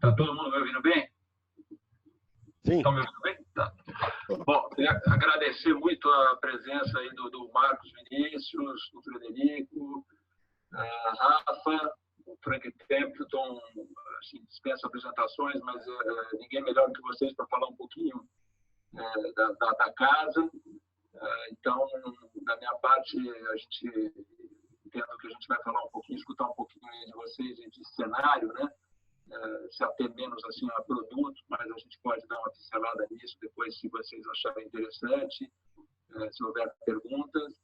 Tá todo mundo me ouvindo bem? Sim. Estão me ouvindo bem? Tá. Bom, queria agradecer muito a presença aí do Marcos Vinícius, do Frederico, a Rafa, o Frank Templeton, assim, dispensa apresentações, mas ninguém melhor que vocês para falar um pouquinho da casa. Então, da minha parte, a gente entendo que a gente vai falar um pouquinho, escutar um pouquinho aí de vocês e de cenário, né? Se ater menos assim a produto, mas a gente pode dar uma pincelada nisso depois, se vocês acharem interessante, se houver perguntas.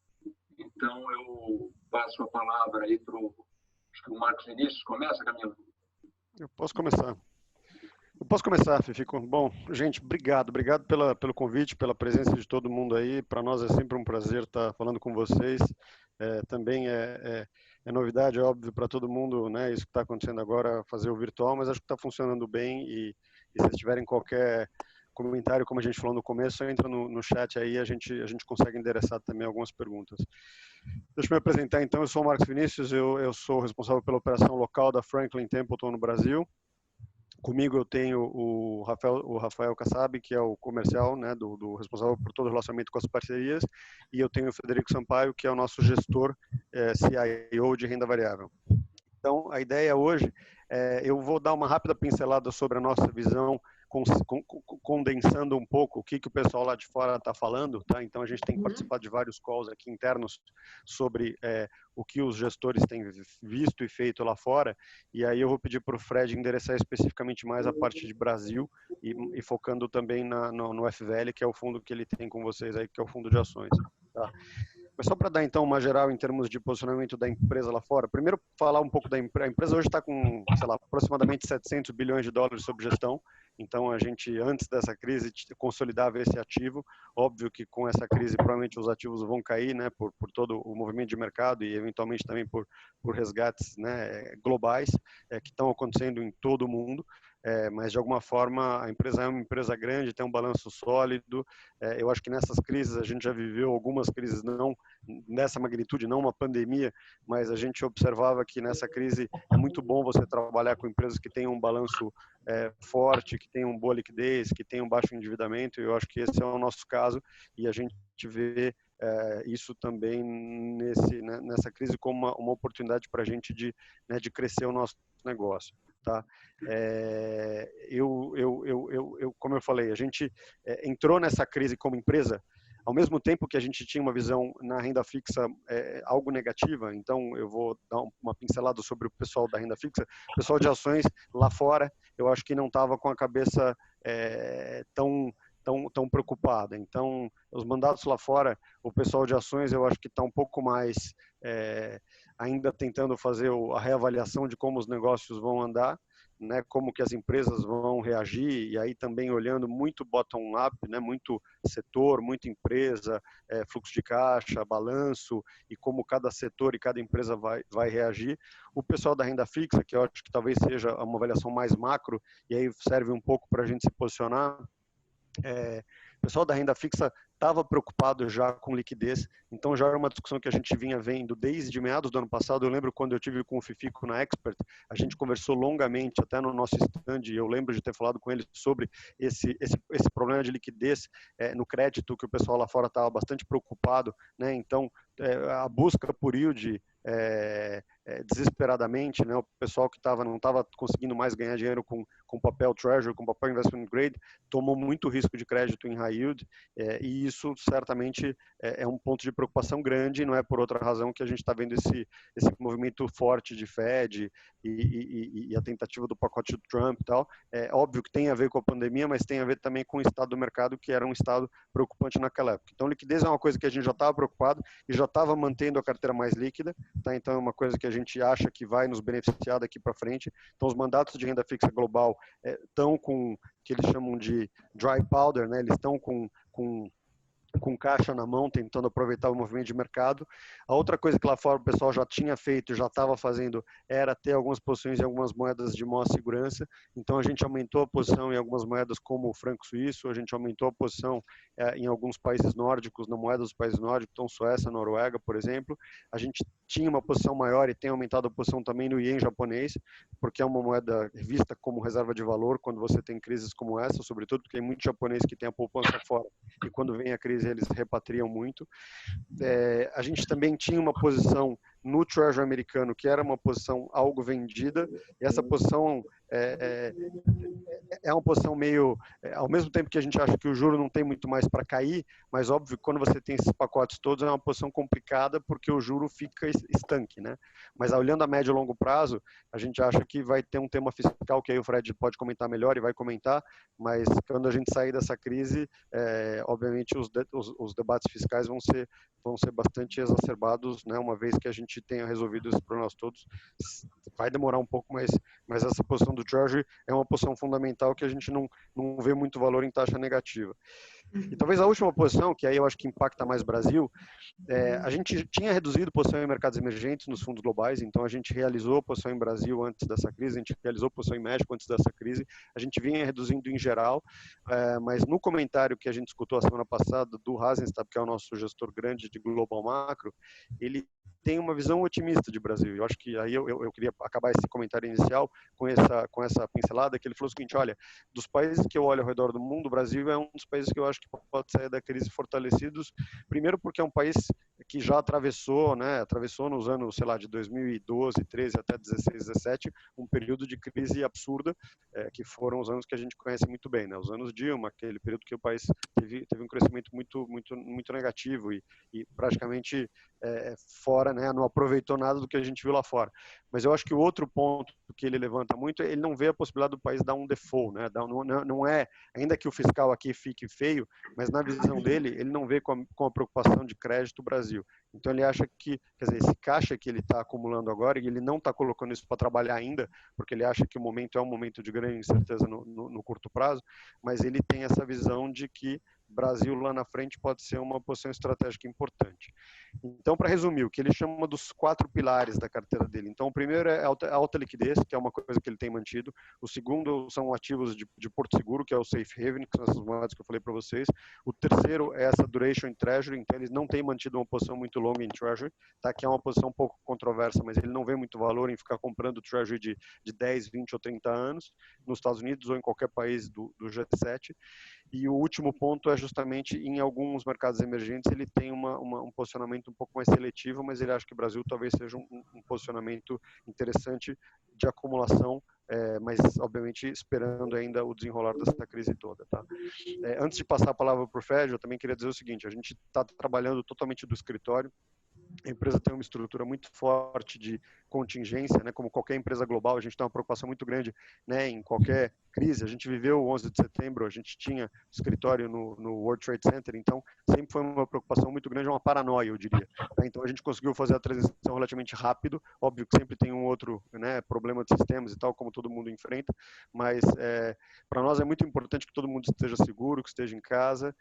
Então, eu passo a palavra aí para o Marcos Vinícius. Começa, Camilo? Eu posso começar, Fifico. Bom, gente, obrigado pelo convite, pela presença de todo mundo aí. Para nós é sempre um prazer estar falando com vocês. Também é novidade, é óbvio, para todo mundo, né? Isso que está acontecendo agora, fazer o virtual, mas acho que está funcionando bem. E se vocês tiverem qualquer comentário, como a gente falou no começo, entra no chat aí, a gente consegue endereçar também algumas perguntas. Deixa eu me apresentar então. Eu sou o Marcos Vinícius, eu sou responsável pela operação local da Franklin Templeton no Brasil. Comigo eu tenho o Rafael Kassab, que é o comercial, né, do responsável por todo o relacionamento com as parcerias, e eu tenho o Frederico Sampaio, que é o nosso gestor CIO de renda variável. Então, a ideia hoje, eu vou dar uma rápida pincelada sobre a nossa visão, condensando um pouco o que o pessoal lá de fora está falando, tá? Então, a gente tem participado de vários calls aqui internos sobre o que os gestores têm visto e feito lá fora, e aí eu vou pedir para o Fred endereçar especificamente mais a parte de Brasil e focando também no FVL, que é o fundo que ele tem com vocês aí, que é o fundo de ações, tá? Mas só para dar então uma geral em termos de posicionamento da empresa lá fora, primeiro falar um pouco da empresa. A empresa hoje está com, sei lá, aproximadamente 700 bilhões de dólares sob gestão. Então a gente, antes dessa crise, consolidava esse ativo. Óbvio que com essa crise provavelmente os ativos vão cair, né, por todo o movimento de mercado e eventualmente também por resgates, né, globais que estão acontecendo em todo o mundo. Mas de alguma forma a empresa é uma empresa grande, tem um balanço sólido. Eu acho que nessas crises a gente já viveu algumas crises, não nessa magnitude, não uma pandemia, mas a gente observava que nessa crise é muito bom você trabalhar com empresas que têm um balanço forte, que tenham boa liquidez, que tenham baixo endividamento. Eu acho que esse é o nosso caso e a gente vê isso também nessa crise como uma oportunidade para a gente de crescer o nosso negócio. Tá? Como eu falei, a gente entrou nessa crise como empresa ao mesmo tempo que a gente tinha uma visão na renda fixa algo negativa. Então eu vou dar uma pincelada sobre o pessoal da renda fixa. O pessoal de ações lá fora, eu acho que não estava com a cabeça tão preocupada. Então os mandatos lá fora, o pessoal de ações, eu acho que está um pouco mais ainda tentando fazer a reavaliação de como os negócios vão andar, né, como que as empresas vão reagir, e aí também olhando muito bottom-up, né, muito setor, muita empresa, fluxo de caixa, balanço, e como cada setor e cada empresa vai reagir. O pessoal da renda fixa, que eu acho que talvez seja uma avaliação mais macro, e aí serve um pouco para a gente se posicionar, o pessoal da renda fixa estava preocupado já com liquidez, então já era uma discussão que a gente vinha vendo desde meados do ano passado. Eu lembro quando eu tive com o Fifico na Expert, a gente conversou longamente até no nosso stand, e eu lembro de ter falado com ele sobre esse problema de liquidez no crédito, que o pessoal lá fora estava bastante preocupado, né? Então a busca por yield desesperadamente, né? O pessoal que não estava conseguindo mais ganhar dinheiro com papel treasury, com papel investment grade, tomou muito risco de crédito em high yield, e isso certamente é um ponto de preocupação grande, não é por outra razão que a gente está vendo esse movimento forte de Fed e a tentativa do pacote do Trump e tal. É óbvio que tem a ver com a pandemia, mas tem a ver também com o estado do mercado, que era um estado preocupante naquela época. Então, liquidez é uma coisa que a gente já estava preocupado e já estava mantendo a carteira mais líquida, tá? Então, é uma coisa que a gente acha que vai nos beneficiar daqui para frente. Então, os mandatos de renda fixa global estão com o que eles chamam de dry powder, né? Eles estão com com caixa na mão, tentando aproveitar o movimento de mercado. A outra coisa que lá fora o pessoal já tinha feito, já estava fazendo, era ter algumas posições em algumas moedas de maior segurança. Então a gente aumentou a posição em algumas moedas como o franco suíço, a gente aumentou a posição em alguns países nórdicos, na moeda dos países nórdicos, então Suécia, Noruega, por exemplo. A gente tinha uma posição maior e tem aumentado a posição também no ien japonês, porque é uma moeda vista como reserva de valor quando você tem crises como essa, sobretudo porque tem muito japonês que tem a poupança fora e quando vem a crise eles repatriam muito. A gente também tinha uma posição no Treasury americano que era uma posição algo vendida, e essa posição é uma posição meio, ao mesmo tempo que a gente acha que o juro não tem muito mais para cair, mas óbvio que quando você tem esses pacotes todos é uma posição complicada porque o juro fica estanque, né? Mas olhando a médio e longo prazo, a gente acha que vai ter um tema fiscal que aí o Fred pode comentar melhor e vai comentar, mas quando a gente sair dessa crise, obviamente os debates fiscais vão ser bastante exacerbados, né? Uma vez que a gente tenha resolvido esses problemas todos, vai demorar um pouco, mas essa posição do Treasury é uma posição fundamental que a gente não vê muito valor em taxa negativa. E talvez a última posição, que aí eu acho que impacta mais o Brasil, a gente tinha reduzido posição em mercados emergentes nos fundos globais, então a gente realizou posição em Brasil antes dessa crise, a gente realizou posição em México antes dessa crise, a gente vinha reduzindo em geral, mas no comentário que a gente escutou a semana passada do Hasenstab, que é o nosso gestor grande de Global Macro, ele tem uma visão otimista de Brasil. Eu acho que aí eu queria acabar esse comentário inicial com essa pincelada, que ele falou o seguinte: olha, dos países que eu olho ao redor do mundo, o Brasil é um dos países que eu acho que pode sair da crise fortalecidos, primeiro porque é um país que já atravessou nos anos, sei lá, de 2012, 13 até 16, 17, um período de crise absurda, que foram os anos que a gente conhece muito bem, né? Os anos Dilma, aquele período que o país teve um crescimento muito negativo e praticamente fora, né? Não aproveitou nada do que a gente viu lá fora. Mas eu acho que o outro ponto que ele levanta muito, ele não vê a possibilidade do país dar um default, né? Não é, ainda que o fiscal aqui fique feio, mas na visão dele, ele não vê com a preocupação de crédito o Brasil. Então ele acha que, quer dizer, esse caixa que ele está acumulando agora, e ele não está colocando isso para trabalhar ainda, porque ele acha que o momento é um momento de grande incerteza no curto prazo, mas ele tem essa visão de que Brasil lá na frente pode ser uma posição estratégica importante. Então, para resumir, o que ele chama dos 4 pilares da carteira dele. Então, o primeiro é alta liquidez, que é uma coisa que ele tem mantido. O segundo são ativos de Porto Seguro, que é o Safe Haven, que são essas moedas que eu falei para vocês. O terceiro é essa duration em Treasury, então eles não têm mantido uma posição muito longa em Treasury, tá? Que é uma posição um pouco controversa, mas ele não vê muito valor em ficar comprando Treasury de 10, 20 ou 30 anos nos Estados Unidos ou em qualquer país do G7. E o último ponto é justamente em alguns mercados emergentes ele tem um posicionamento um pouco mais seletivo, mas ele acha que o Brasil talvez seja um posicionamento interessante de acumulação, mas obviamente esperando ainda o desenrolar dessa crise toda. Tá? Antes de passar a palavra para o Fred, eu também queria dizer o seguinte: a gente está trabalhando totalmente do escritório. A empresa tem uma estrutura muito forte de contingência, né? Como qualquer empresa global, a gente tem uma preocupação muito grande, né? Em qualquer crise. A gente viveu o 11 de setembro, a gente tinha escritório no World Trade Center, então sempre foi uma preocupação muito grande, uma paranoia, eu diria. Então a gente conseguiu fazer a transição relativamente rápido. Óbvio que sempre tem um outro, né, problema de sistemas e tal, como todo mundo enfrenta, mas para nós é muito importante que todo mundo esteja seguro, que esteja em casa.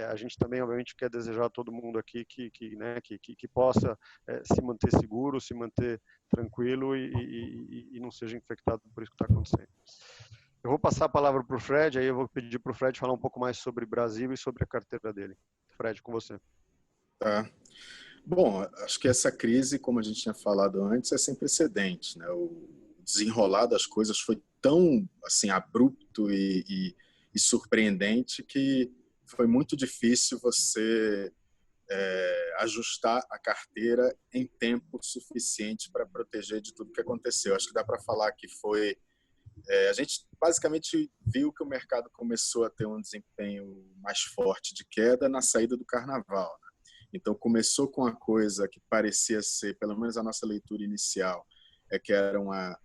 A gente também, obviamente, quer desejar a todo mundo aqui que possa se manter seguro, se manter tranquilo e não seja infectado por isso que está acontecendo. Eu vou passar a palavra para o Fred, aí eu vou pedir para o Fred falar um pouco mais sobre o Brasil e sobre a carteira dele. Fred, com você. Tá. Bom, acho que essa crise, como a gente tinha falado antes, é sem precedentes, né? O desenrolar das coisas foi tão assim abrupto e surpreendente que foi muito difícil você ajustar a carteira em tempo suficiente para proteger de tudo que aconteceu. Acho que dá para falar que foi... a gente basicamente viu que o mercado começou a ter um desempenho mais forte de queda na saída do carnaval, né? Então começou com uma coisa que parecia ser, pelo menos a nossa leitura inicial, que era uma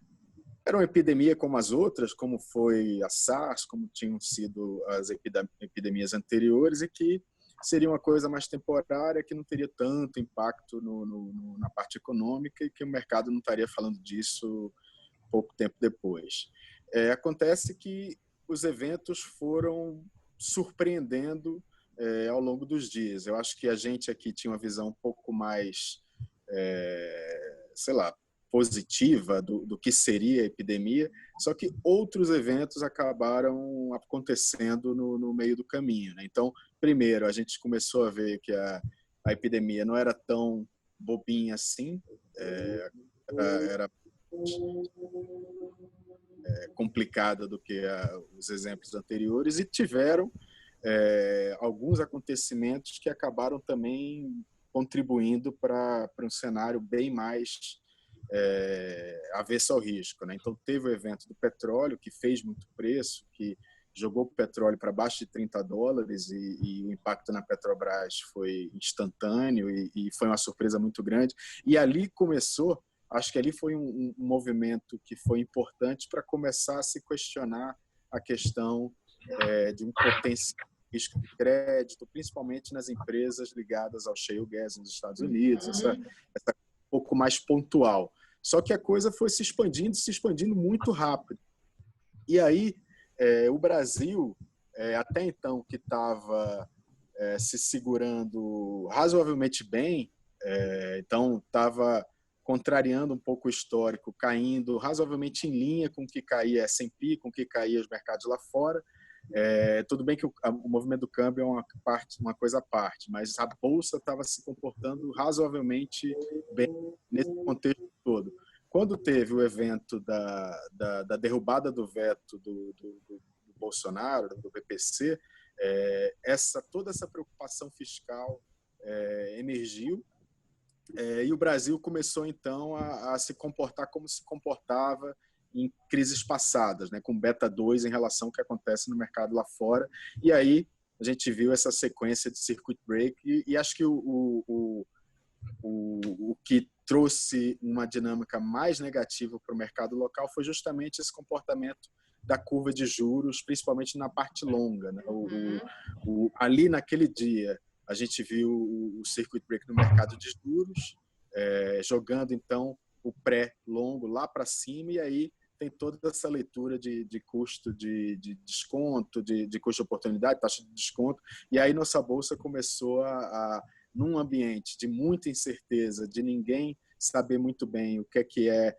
epidemia como as outras, como foi a SARS, como tinham sido as epidemias anteriores, e que seria uma coisa mais temporária, que não teria tanto impacto na parte econômica e que o mercado não estaria falando disso pouco tempo depois. Acontece que os eventos foram surpreendendo ao longo dos dias. Eu acho que a gente aqui tinha uma visão um pouco mais, sei lá, positiva do que seria a epidemia, só que outros eventos acabaram acontecendo no meio do caminho, né? Então, primeiro, a gente começou a ver que a epidemia não era tão bobinha assim, era complicada do que os exemplos anteriores, e tiveram alguns acontecimentos que acabaram também contribuindo para um cenário bem mais avesso ao risco, né? Então, teve o evento do petróleo, que fez muito preço, que jogou o petróleo para baixo de $30 e o impacto na Petrobras foi instantâneo e foi uma surpresa muito grande. E ali começou, acho que ali foi um movimento que foi importante para começar a se questionar a questão de um potencial risco de crédito, principalmente nas empresas ligadas ao shale gas nos Estados Unidos, essa um pouco mais pontual. Só que a coisa foi se expandindo muito rápido. E aí, o Brasil, até então, que estava se segurando razoavelmente bem, então estava contrariando um pouco o histórico, caindo razoavelmente em linha com o que caía S&P, com o que caía os mercados lá fora. Tudo bem que o movimento do câmbio é uma coisa à parte, mas a Bolsa estava se comportando razoavelmente bem nesse contexto todo. Quando teve o evento da derrubada do veto do Bolsonaro, do BPC, toda essa preocupação fiscal emergiu, e o Brasil começou, então, a se comportar como se comportava em crises passadas, né, com beta 2 em relação ao que acontece no mercado lá fora. E aí a gente viu essa sequência de circuit break e acho que o que trouxe uma dinâmica mais negativa para o mercado local foi justamente esse comportamento da curva de juros, principalmente na parte longa, né? Ali naquele dia a gente viu o circuit break no mercado de juros, jogando então o pré-longo lá para cima, e aí tem toda essa leitura de custo de desconto, de custo de oportunidade, taxa de desconto, e aí nossa bolsa começou num ambiente de muita incerteza, de ninguém saber muito bem o que é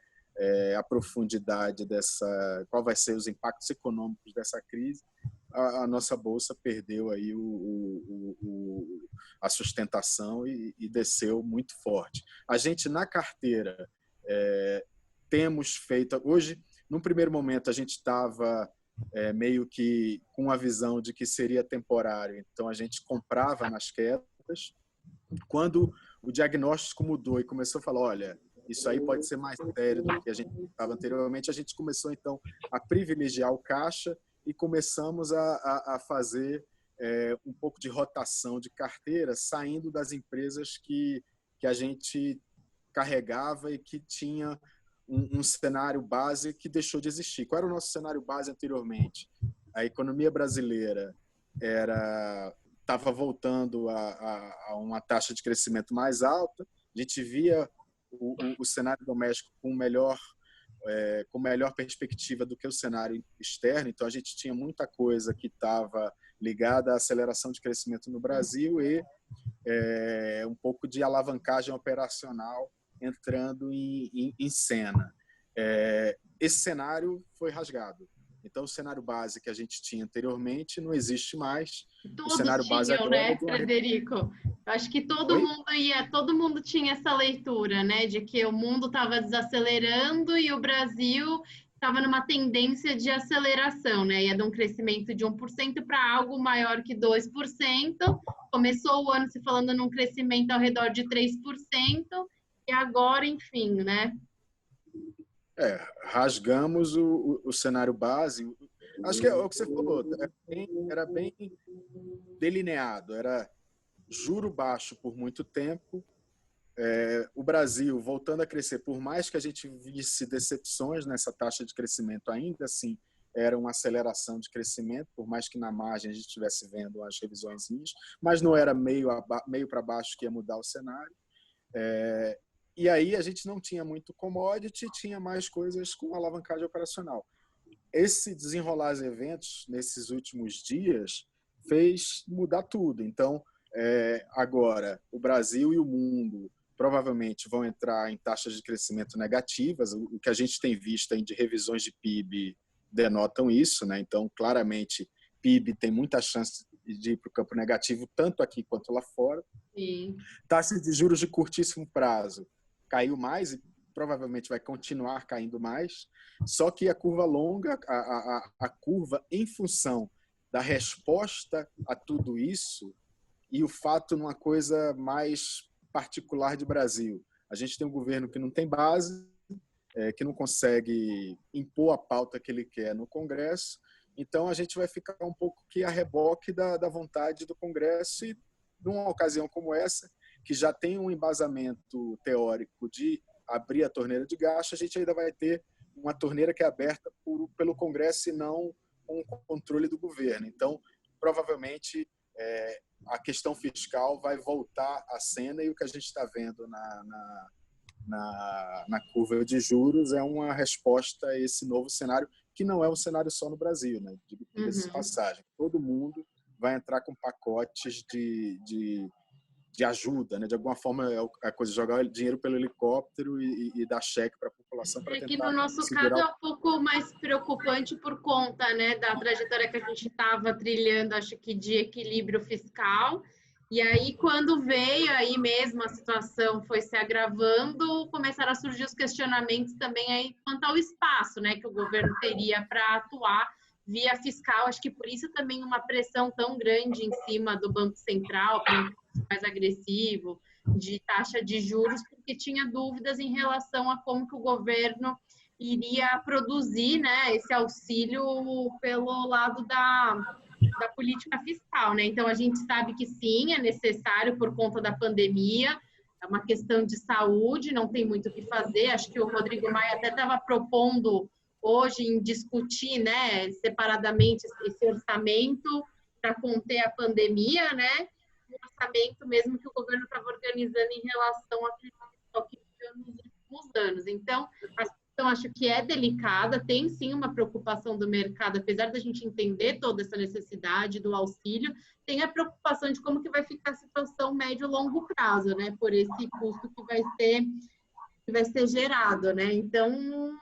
a profundidade qual vai ser os impactos econômicos dessa crise, a nossa bolsa perdeu aí a sustentação e desceu muito forte. A gente, na carteira, temos feito... Hoje, num primeiro momento, a gente estava meio que com a visão de que seria temporário, então a gente comprava nas quedas. Quando o diagnóstico mudou e começou a falar, olha, isso aí pode ser mais sério do que a gente estava anteriormente, a gente começou, então, a privilegiar o caixa e começamos a fazer um pouco de rotação de carteira, saindo das empresas que a gente carregava e que tinha um cenário base que deixou de existir. Qual era o nosso cenário base anteriormente? A economia brasileira estava voltando a uma taxa de crescimento mais alta, a gente via o cenário doméstico com melhor perspectiva do que o cenário externo, então a gente tinha muita coisa que estava ligada à aceleração de crescimento no Brasil e um pouco de alavancagem operacional entrando em cena. Esse cenário foi rasgado. Então, o cenário base que a gente tinha anteriormente não existe mais. Todos o cenário base tinham, agora né, Frederico? Acho que todo mundo tinha essa leitura, né, de que o mundo estava desacelerando e o Brasil estava numa tendência de aceleração, né? Ia de um crescimento de 1% para algo maior que 2%. Começou o ano se falando num crescimento ao redor de 3%, e agora, enfim, né? Rasgamos o cenário base. Acho que é o que você falou, era bem delineado, era juro baixo por muito tempo, o Brasil voltando a crescer, por mais que a gente visse decepções nessa taxa de crescimento, ainda assim era uma aceleração de crescimento, por mais que na margem a gente estivesse vendo as revisõezinhas, mas não era meio para baixo que ia mudar o cenário. E aí a gente não tinha muito commodity, tinha mais coisas com alavancagem operacional. Esse desenrolar os eventos nesses últimos dias fez mudar tudo. Então, agora, o Brasil e o mundo provavelmente vão entrar em taxas de crescimento negativas. O que a gente tem visto aí de revisões de PIB denotam isso, né? Então, claramente, PIB tem muita chance de ir para o campo negativo, tanto aqui quanto lá fora. Sim. Taxa de juros de curtíssimo prazo caiu mais e provavelmente vai continuar caindo mais, só que a curva longa, a curva em função da resposta a tudo isso e o fato numa coisa mais particular de Brasil. A gente tem um governo que não tem base, que não consegue impor a pauta que ele quer no Congresso, então a gente vai ficar um pouco que a reboque da vontade do Congresso e numa ocasião como essa, que já tem um embasamento teórico de abrir a torneira de gasto, a gente ainda vai ter uma torneira que é aberta pelo Congresso e não com o controle do governo. Então, provavelmente, a questão fiscal vai voltar à cena e o que a gente está vendo na curva de juros é uma resposta a esse novo cenário, que não é um cenário só no Brasil, né? Diga-se de passagem. Todo mundo vai entrar com pacotes de ajuda, né? De alguma forma é a coisa de jogar dinheiro pelo helicóptero e dar cheque para a população para tentar que no nosso caso é um pouco mais preocupante por conta, né, da trajetória que a gente estava trilhando, acho que de equilíbrio fiscal. E aí, quando veio aí mesmo a situação foi se agravando, começaram a surgir os questionamentos também aí quanto ao espaço, né, que o governo teria para atuar via fiscal. Acho que por isso também uma pressão tão grande em cima do Banco Central, mais agressivo, de taxa de juros, porque tinha dúvidas em relação a como que o governo iria produzir, né, esse auxílio pelo lado da política fiscal, né? Então, a gente sabe que sim, é necessário por conta da pandemia, é uma questão de saúde, não tem muito o que fazer. Acho que o Rodrigo Maia até estava propondo hoje em discutir, né, separadamente esse orçamento para conter a pandemia, né? Um orçamento mesmo que o governo estava organizando em relação à crise fiscal que viveu nos últimos anos. Então, a situação acho que é delicada, tem sim uma preocupação do mercado, apesar da gente entender toda essa necessidade do auxílio, tem a preocupação de como que vai ficar a situação médio e longo prazo, né? Por esse custo que vai ser gerado, né? Então,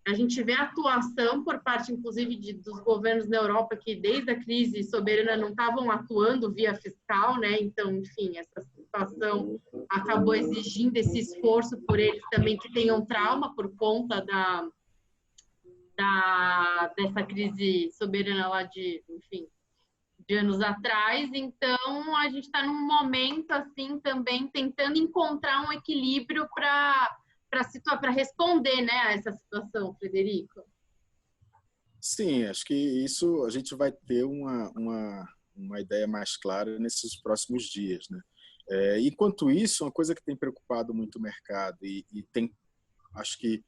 a gente vê a atuação por parte, inclusive, dos governos na Europa que, desde a crise soberana, não estavam atuando via fiscal, né? Então, enfim, essa situação acabou exigindo esse esforço por eles também que tenham trauma por conta dessa crise soberana lá de, enfim, de anos atrás. Então, a gente está num momento, assim, também tentando encontrar um equilíbrio para responder, né, a essa situação, Frederico? Sim, acho que isso a gente vai ter uma ideia mais clara nesses próximos dias, né? Enquanto isso, uma coisa que tem preocupado muito o mercado e tem, acho que,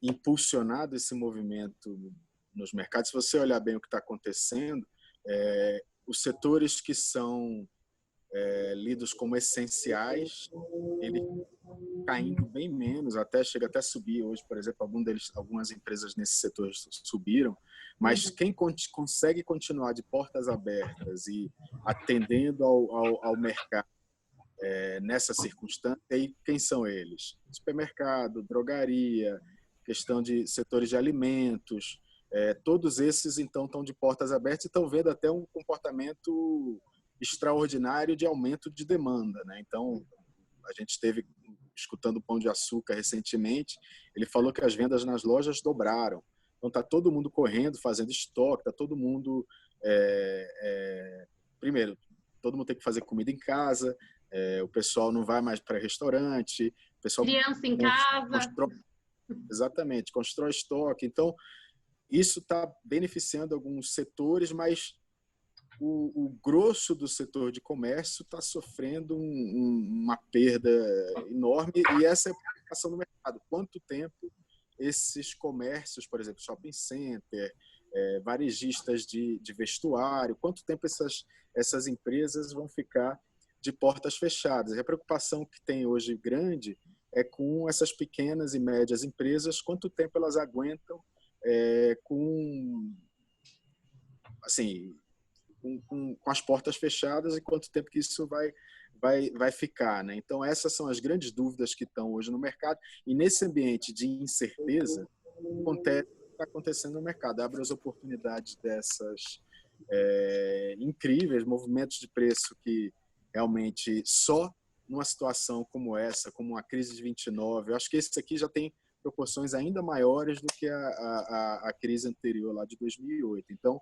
impulsionado esse movimento nos mercados, se você olhar bem o que está acontecendo, os setores que são lidos como essenciais, ele caindo bem menos, chega até a subir hoje, por exemplo, algumas empresas nesse setor subiram, mas quem consegue continuar de portas abertas e atendendo ao mercado nessa circunstância, aí quem são eles? Supermercado, drogaria, questão de setores de alimentos, todos esses então estão de portas abertas e estão vendo até um comportamento extraordinário de aumento de demanda, né? Então, a gente esteve escutando o Pão de Açúcar recentemente, ele falou que as vendas nas lojas dobraram. Então, está todo mundo correndo, fazendo estoque, está todo mundo... primeiro, todo mundo tem que fazer comida em casa, o pessoal não vai mais para restaurante, o pessoal... Criança em casa. Exatamente, constrói estoque. Então, isso está beneficiando alguns setores, mas o grosso do setor de comércio está sofrendo uma perda enorme e essa é a preocupação do mercado. Quanto tempo esses comércios, por exemplo, shopping center, varejistas de vestuário, quanto tempo essas empresas vão ficar de portas fechadas? E a preocupação que tem hoje grande é com essas pequenas e médias empresas, quanto tempo elas aguentam com com as portas fechadas e quanto tempo que isso vai ficar, né? Então, essas são as grandes dúvidas que estão hoje no mercado. E nesse ambiente de incerteza, está acontecendo no mercado. Abre as oportunidades dessas incríveis movimentos de preço que realmente só numa situação como essa, como a crise de 29, eu acho que esse aqui já tem proporções ainda maiores do que a crise anterior lá de 2008. Então,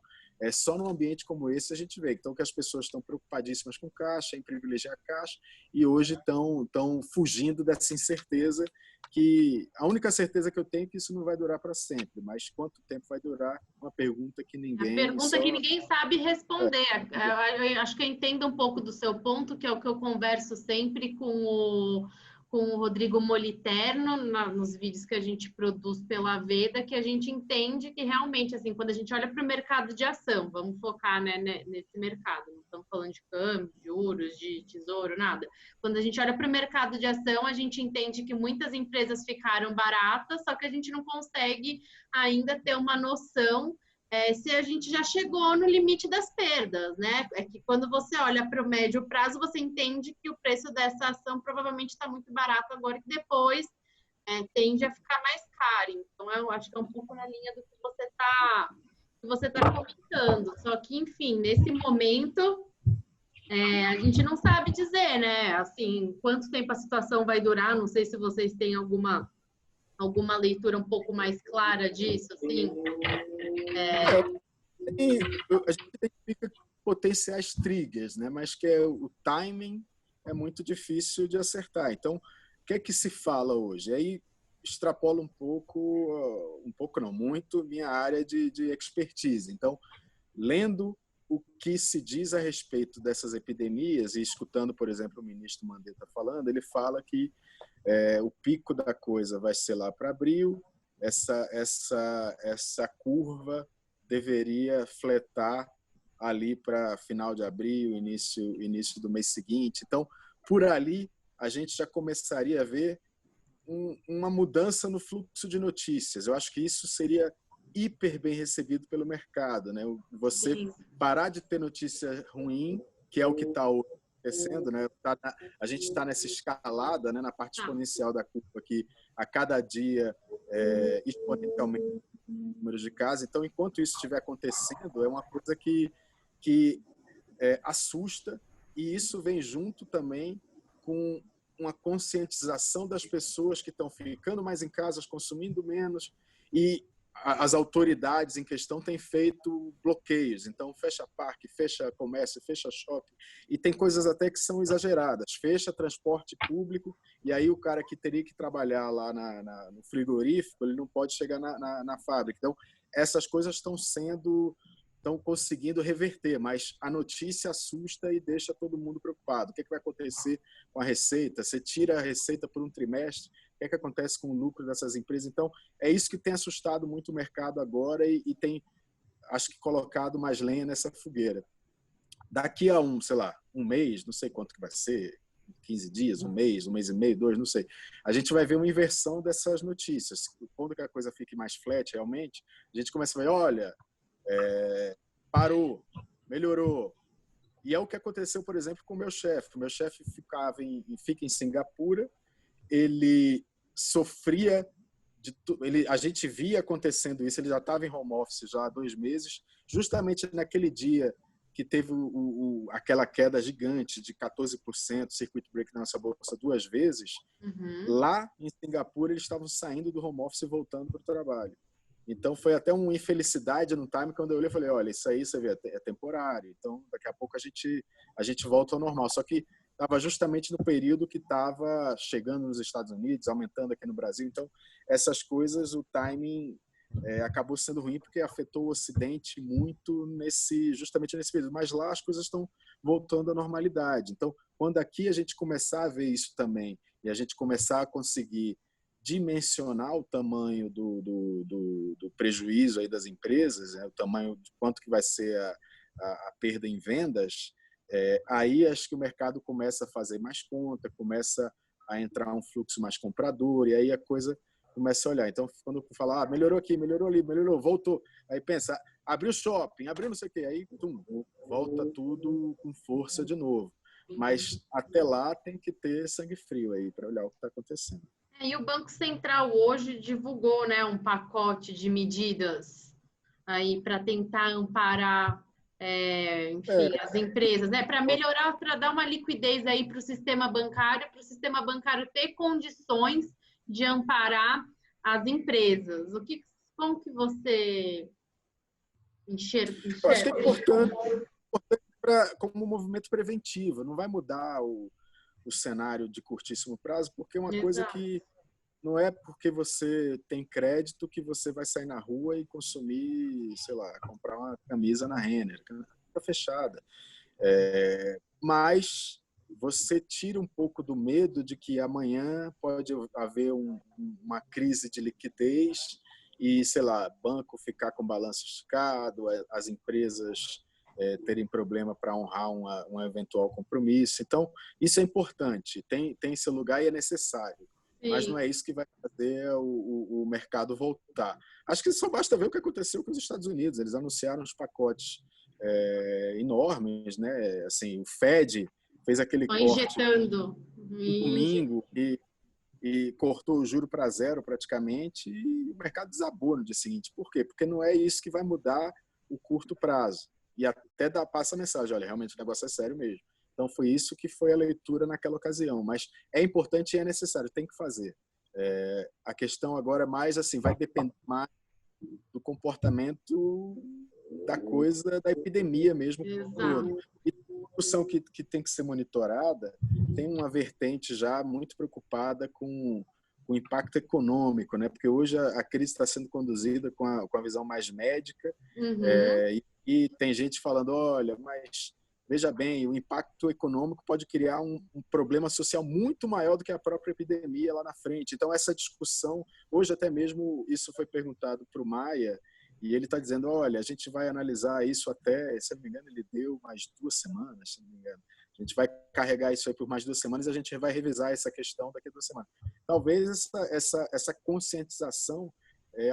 só num ambiente como esse a gente vê então, que as pessoas estão preocupadíssimas com caixa, em privilegiar caixa, e hoje estão fugindo dessa incerteza, que a única certeza que eu tenho é que isso não vai durar para sempre, mas quanto tempo vai durar? Uma pergunta que ninguém... A pergunta que ninguém sabe responder. Eu acho que eu entendo um pouco do seu ponto, que é o que eu converso sempre com o Rodrigo Moliterno, nos vídeos que a gente produz pela Veda, que a gente entende que realmente, assim, quando a gente olha para o mercado de ação, vamos focar, né, nesse mercado, não estamos falando de câmbio, de juros, de tesouro, nada. Quando a gente olha para o mercado de ação, a gente entende que muitas empresas ficaram baratas, só que a gente não consegue ainda ter uma noção se a gente já chegou no limite das perdas, né? É que quando você olha para o médio prazo, você entende que o preço dessa ação provavelmente está muito barato agora, que depois tende a ficar mais caro. Então, eu acho que é um pouco na linha do que você tá comentando. Só que, enfim, nesse momento, a gente não sabe dizer, né? Assim, quanto tempo a situação vai durar. Não sei se vocês têm alguma leitura um pouco mais clara disso, assim. A gente identifica potenciais triggers, né? Mas que o timing é muito difícil de acertar. Então, o que é que se fala hoje? Aí extrapola um pouco não, muito, minha área de expertise. Então, lendo o que se diz a respeito dessas epidemias e escutando, por exemplo, o ministro Mandetta falando, ele fala que o pico da coisa vai ser lá para abril, essa curva deveria fletar ali para final de abril, início do mês seguinte. Então, por ali, a gente já começaria a ver uma mudança no fluxo de notícias. Eu acho que isso seria hiper bem recebido pelo mercado, né? Você parar de ter notícia ruim, que é o que está acontecendo, né? A gente está nessa escalada, né? Na parte exponencial da curva, que a cada dia exponencialmente o número de casos. Então, enquanto isso estiver acontecendo, é uma coisa que assusta, e isso vem junto também com uma conscientização das pessoas que estão ficando mais em casa, consumindo menos, e as autoridades em questão têm feito bloqueios. Então, fecha parque, fecha comércio, fecha shopping, e tem coisas até que são exageradas. Fecha transporte público, e aí o cara que teria que trabalhar lá no frigorífico, ele não pode chegar na fábrica. Então, essas coisas estão conseguindo reverter, mas a notícia assusta e deixa todo mundo preocupado. O que vai acontecer com a receita? Você tira a receita por um trimestre, o que acontece com o lucro dessas empresas? Então, é isso que tem assustado muito o mercado agora e tem, acho que, colocado mais lenha nessa fogueira. Daqui a um mês, não sei quanto que vai ser, 15 dias, um mês e meio, 2, não sei. A gente vai ver uma inversão dessas notícias. Quando a coisa fique mais flat, realmente, a gente começa a ver, olha, parou, melhorou. E é o que aconteceu, por exemplo, com o meu chefe. O meu chefe fica em Singapura, ele sofria a gente via acontecendo isso, ele já estava em home office já há 2 meses, justamente naquele dia que teve aquela queda gigante de 14%, circuit break na nossa bolsa 2 vezes, lá em Singapura eles estavam saindo do home office e voltando para o trabalho. Então, foi até uma infelicidade no time, quando eu olhei e falei, olha, isso aí, você vê, é temporário, então daqui a pouco a gente volta ao normal. Só que estava justamente no período que estava chegando nos Estados Unidos, aumentando aqui no Brasil. Então, essas coisas, o timing acabou sendo ruim, porque afetou o Ocidente muito justamente nesse período. Mas lá as coisas estão voltando à normalidade. Então, quando aqui a gente começar a ver isso também, e a gente começar a conseguir dimensionar o tamanho do prejuízo aí das empresas, o tamanho de quanto que vai ser a perda em vendas, aí acho que o mercado começa a fazer mais conta, começa a entrar um fluxo mais comprador, e aí a coisa começa a olhar. Então, quando fala, melhorou aqui, melhorou ali, melhorou, voltou, aí pensa, abriu shopping, abriu não sei o quê, aí volta tudo com força de novo. Mas até lá tem que ter sangue frio aí para olhar o que está acontecendo. E o Banco Central hoje divulgou, né, um pacote de medidas aí para tentar amparar, enfim, as empresas, né, para melhorar, para dar uma liquidez aí para o sistema bancário ter condições de amparar as empresas. Como que você enxerga? Eu acho que é importante como um movimento preventivo. Não vai mudar o cenário de curtíssimo prazo, porque é uma coisa que não é porque você tem crédito que você vai sair na rua e consumir, sei lá, comprar uma camisa na Renner, que está fechada. Mas você tira um pouco do medo de que amanhã pode haver uma crise de liquidez e, sei lá, banco ficar com balanço esticado, as empresas terem problema para honrar um eventual compromisso. Então, isso é importante, tem seu lugar e é necessário. Sim. Mas não é isso que vai fazer o mercado voltar. Acho que só basta ver o que aconteceu com os Estados Unidos. Eles anunciaram os pacotes enormes, né? Assim, o Fed fez aquele corte injetando no domingo e cortou o juro para zero praticamente, e o mercado desabou no dia seguinte. Por quê? Porque não é isso que vai mudar o curto prazo. E até passa a mensagem, olha, realmente o negócio é sério mesmo. Então foi isso que foi a leitura naquela ocasião. Mas é importante e é necessário, tem que fazer. A questão agora é mais assim, vai depender mais do comportamento da coisa, da epidemia mesmo. Todo. E a discussão que tem que ser monitorada tem uma vertente já muito preocupada com o impacto econômico, né? Porque hoje a crise está sendo conduzida com a visão mais médica, e tem gente falando, olha, mas veja bem, o impacto econômico pode criar um problema social muito maior do que a própria epidemia lá na frente. Então, essa discussão, hoje até mesmo isso foi perguntado para o Maia, e ele está dizendo, olha, a gente vai analisar isso até, se não me engano, ele deu mais 2 semanas, se não me engano. A gente vai carregar isso aí por mais 2 semanas e a gente vai revisar essa questão daqui a 2 semanas. Talvez essa conscientização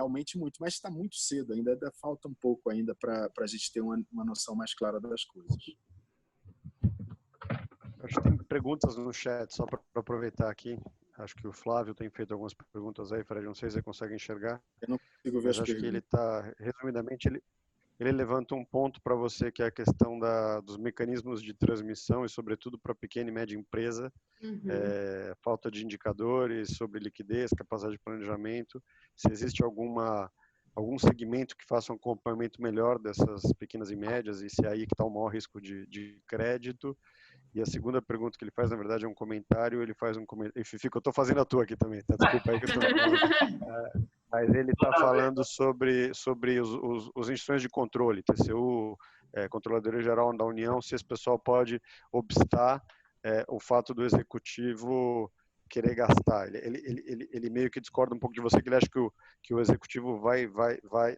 aumente muito, mas está muito cedo, ainda falta um pouco ainda para a gente ter uma noção mais clara das coisas. Acho que tem perguntas no chat, só para aproveitar aqui. Acho que o Flávio tem feito algumas perguntas aí, Fred, não sei se você consegue enxergar. Eu não consigo ver as perguntas. Acho que ele está, resumidamente, ele levanta um ponto para você, que é a questão dos mecanismos de transmissão e, sobretudo, para pequena e média empresa, falta de indicadores sobre liquidez, capacidade de planejamento, se existe algum segmento que faça um acompanhamento melhor dessas pequenas e médias e se é aí que está o maior risco de crédito. E a segunda pergunta que ele faz, na verdade, é um comentário. Ele faz um comentário. Fico, eu estou fazendo a tua aqui também, tá? Desculpa aí que eu estou mas ele está falando sobre os instituições de controle, TCU, Controladoria Geral da União, se esse pessoal pode obstar o fato do executivo querer gastar. Ele meio que discorda um pouco de você, que ele acha que o executivo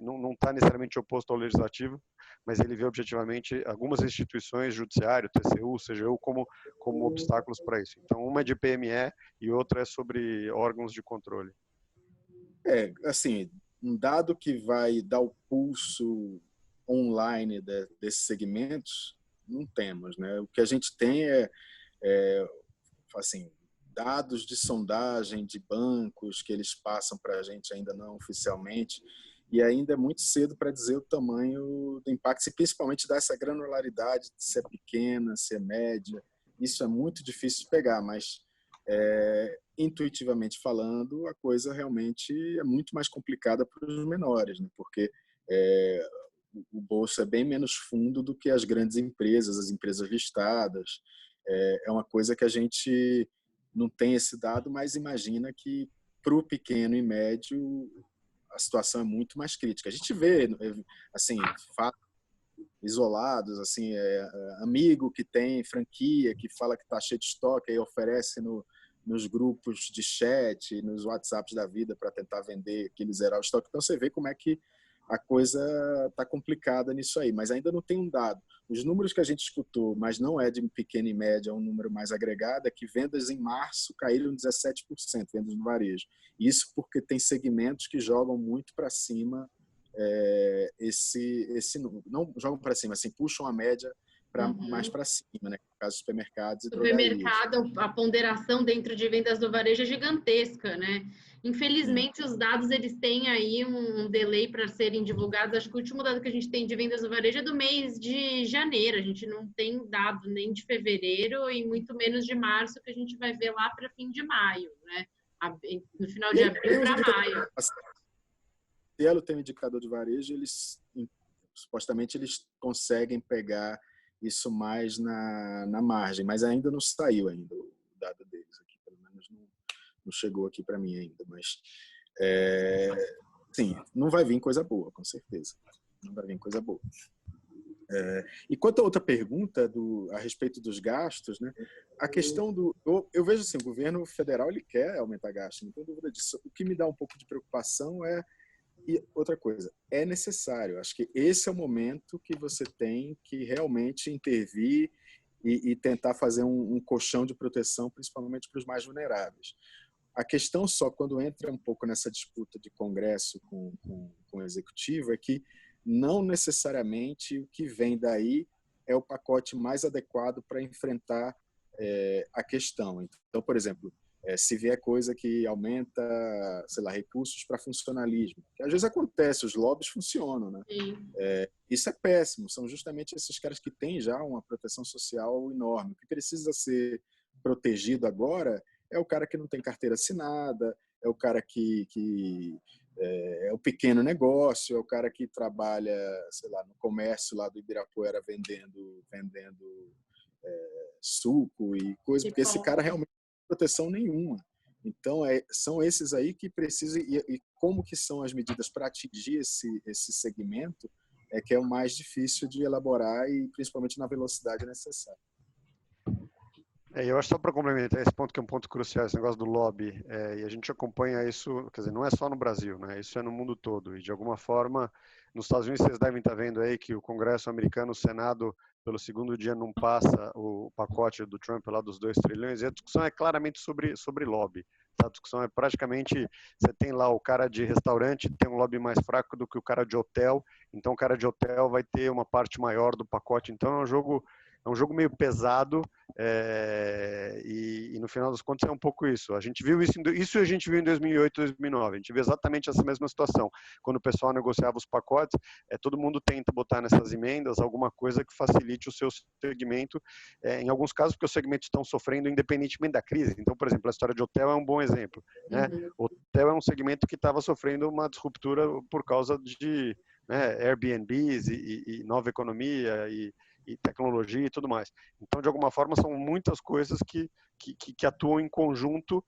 não está necessariamente oposto ao legislativo, mas ele vê objetivamente algumas instituições, judiciário, TCU, CGU, como obstáculos para isso. Então, uma é de PME e outra é sobre órgãos de controle. Assim, um dado que vai dar o pulso online desses segmentos, não temos, né? O que a gente tem assim, dados de sondagem de bancos que eles passam para a gente ainda não oficialmente, e ainda é muito cedo para dizer o tamanho do impacto, e principalmente dessa granularidade, se é pequena, se é média. Isso é muito difícil de pegar, mas intuitivamente falando, a coisa realmente é muito mais complicada para os menores, né? Porque o bolso é bem menos fundo do que as grandes empresas, as empresas listadas. É uma coisa que a gente não tem esse dado, mas imagina que para o pequeno e médio a situação é muito mais crítica. A gente vê, assim, fatos isolados, assim, amigo que tem franquia, que fala que está cheio de estoque e oferece nos grupos de chat, nos WhatsApps da vida para tentar vender aquele zerar o estoque. Então você vê como é que a coisa está complicada nisso aí, mas ainda não tem um dado. Os números que a gente escutou, mas não é de pequena e média, é um número mais agregado, é que vendas em março caíram 17%, vendas no varejo. Isso porque tem segmentos que jogam muito para cima esse número. Não jogam para cima, assim, puxam a média mais para cima, né? No caso, supermercados e supermercado, a ponderação dentro de vendas do varejo é gigantesca, né? Infelizmente, os dados eles têm aí um delay para serem divulgados. Acho que o último dado que a gente tem de vendas do varejo é do mês de janeiro. A gente não tem dado nem de fevereiro e muito menos de março, que a gente vai ver lá para fim de maio, né? No final de abril para maio. Se ela tem um indicador de varejo, supostamente eles conseguem pegar isso mais na margem, mas ainda não saiu ainda o dado deles aqui, pelo menos não chegou aqui para mim ainda, mas sim, não vai vir coisa boa, com certeza, não vai vir coisa boa. E quanto a outra pergunta a respeito dos gastos, né? A questão eu vejo assim, o governo federal ele quer aumentar gastos, não tenho dúvida disso. O que me dá um pouco de preocupação e outra coisa, é necessário. Acho que esse é o momento que você tem que realmente intervir e tentar fazer um colchão de proteção, principalmente para os mais vulneráveis. A questão só, quando entra um pouco nessa disputa de Congresso com o Executivo, é que não necessariamente o que vem daí é o pacote mais adequado para enfrentar a questão. Então, por exemplo, se vier coisa que aumenta, sei lá, recursos para funcionalismo, que às vezes acontece, os lobbies funcionam, né? Isso é péssimo, são justamente esses caras que têm já uma proteção social enorme. O que precisa ser protegido agora é o cara que não tem carteira assinada, é o cara que é o pequeno negócio, é o cara que trabalha, sei lá, no comércio lá do Ibirapuera vendendo suco e coisa, porque esse cara realmente proteção nenhuma. Então, são esses aí que precisam, e como que são as medidas para atingir esse segmento que é o mais difícil de elaborar e principalmente na velocidade necessária. Eu acho, só para complementar esse ponto, que é um ponto crucial, esse negócio do lobby, e a gente acompanha isso, quer dizer, não é só no Brasil, né? Isso é no mundo todo, e de alguma forma, nos Estados Unidos vocês devem estar vendo aí que o Congresso americano, o Senado, pelo segundo dia não passa o pacote do Trump lá dos 2 trilhões, e a discussão é claramente sobre lobby. A discussão é praticamente, você tem lá o cara de restaurante, tem um lobby mais fraco do que o cara de hotel, então o cara de hotel vai ter uma parte maior do pacote, então é um jogo meio pesado, e no final das contas é um pouco isso. A gente viu isso a gente viu em 2008, 2009. A gente viu exatamente essa mesma situação. Quando o pessoal negociava os pacotes, todo mundo tenta botar nessas emendas alguma coisa que facilite o seu segmento. Em alguns casos, porque os segmentos estão sofrendo independentemente da crise. Então, por exemplo, a história de hotel é um bom exemplo, né? O hotel é um segmento que estava sofrendo uma disruptura por causa de Airbnbs e nova economia e tecnologia e tudo mais. Então, de alguma forma, são muitas coisas que atuam em conjunto,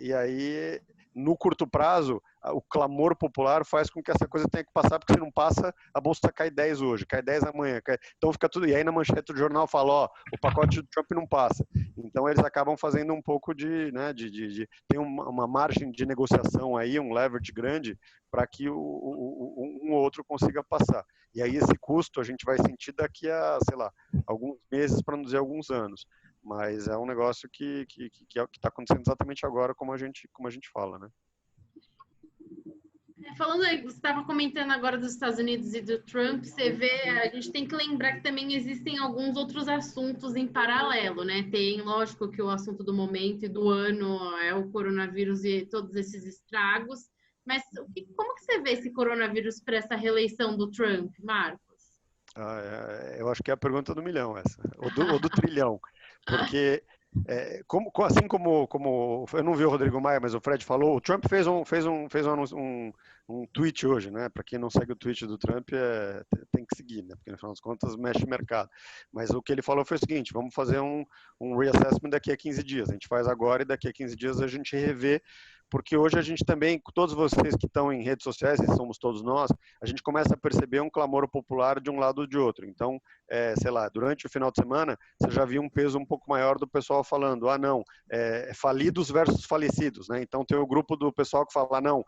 e aí, no curto prazo, o clamor popular faz com que essa coisa tenha que passar, porque se não passa, a bolsa cai 10 hoje, cai 10 amanhã, então fica tudo, e aí na manchete do jornal fala, o pacote do Trump não passa. Então, eles acabam fazendo um pouco tem uma margem de negociação aí, um leverage grande, para que um ou outro consiga passar. E aí esse custo a gente vai sentir daqui a, sei lá, alguns meses, para não dizer alguns anos. Mas é um negócio que está acontecendo exatamente agora, como a gente fala, né? Falando aí, você estava comentando agora dos Estados Unidos e do Trump, você vê, a gente tem que lembrar que também existem alguns outros assuntos em paralelo, né? Tem, lógico, que o assunto do momento e do ano é o coronavírus e todos esses estragos, mas como que você vê esse coronavírus para essa reeleição do Trump, Marcos? Eu acho que é a pergunta do milhão essa, ou do trilhão, porque assim como eu não vi o Rodrigo Maia, mas o Fred falou, o Trump fez um tweet hoje, né? Para quem não segue o tweet do Trump, tem que seguir, né? Porque no final das contas mexe o mercado. Mas o que ele falou foi o seguinte: vamos fazer um reassessment daqui a 15 dias. A gente faz agora e daqui a 15 dias a gente revê. Porque hoje a gente também, todos vocês que estão em redes sociais, e somos todos nós, a gente começa a perceber um clamor popular de um lado ou de outro. Então, sei lá, durante o final de semana, você já viu um peso um pouco maior do pessoal falando, falidos versus falecidos, né? Então tem o grupo do pessoal que fala, não,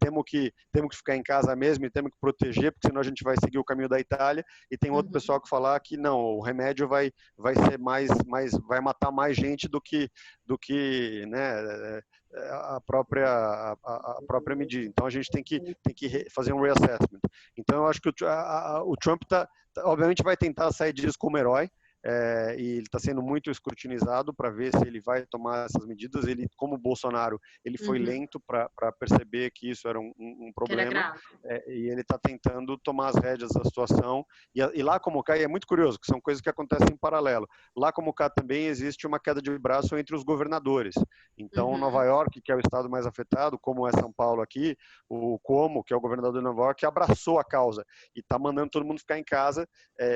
temos que ficar em casa mesmo e temos que proteger, porque senão a gente vai seguir o caminho da Itália, e tem outro pessoal que fala que não, o remédio vai ser vai matar mais gente do que né, a própria medida. Então a gente tem que fazer um reassessment. Então eu acho que o Trump obviamente vai tentar sair disso como herói. E ele está sendo muito escrutinizado para ver se ele vai tomar essas medidas. Ele, como Bolsonaro, ele foi lento para perceber que isso era um problema, e ele está tentando tomar as rédeas da situação. E lá como cá, e é muito curioso, que são coisas que acontecem em paralelo. Lá como cá também existe uma queda de braço entre os governadores. Então, Nova York, que é o estado mais afetado, como é São Paulo aqui, o Cuomo, que é o governador de Nova York, abraçou a causa e está mandando todo mundo ficar em casa,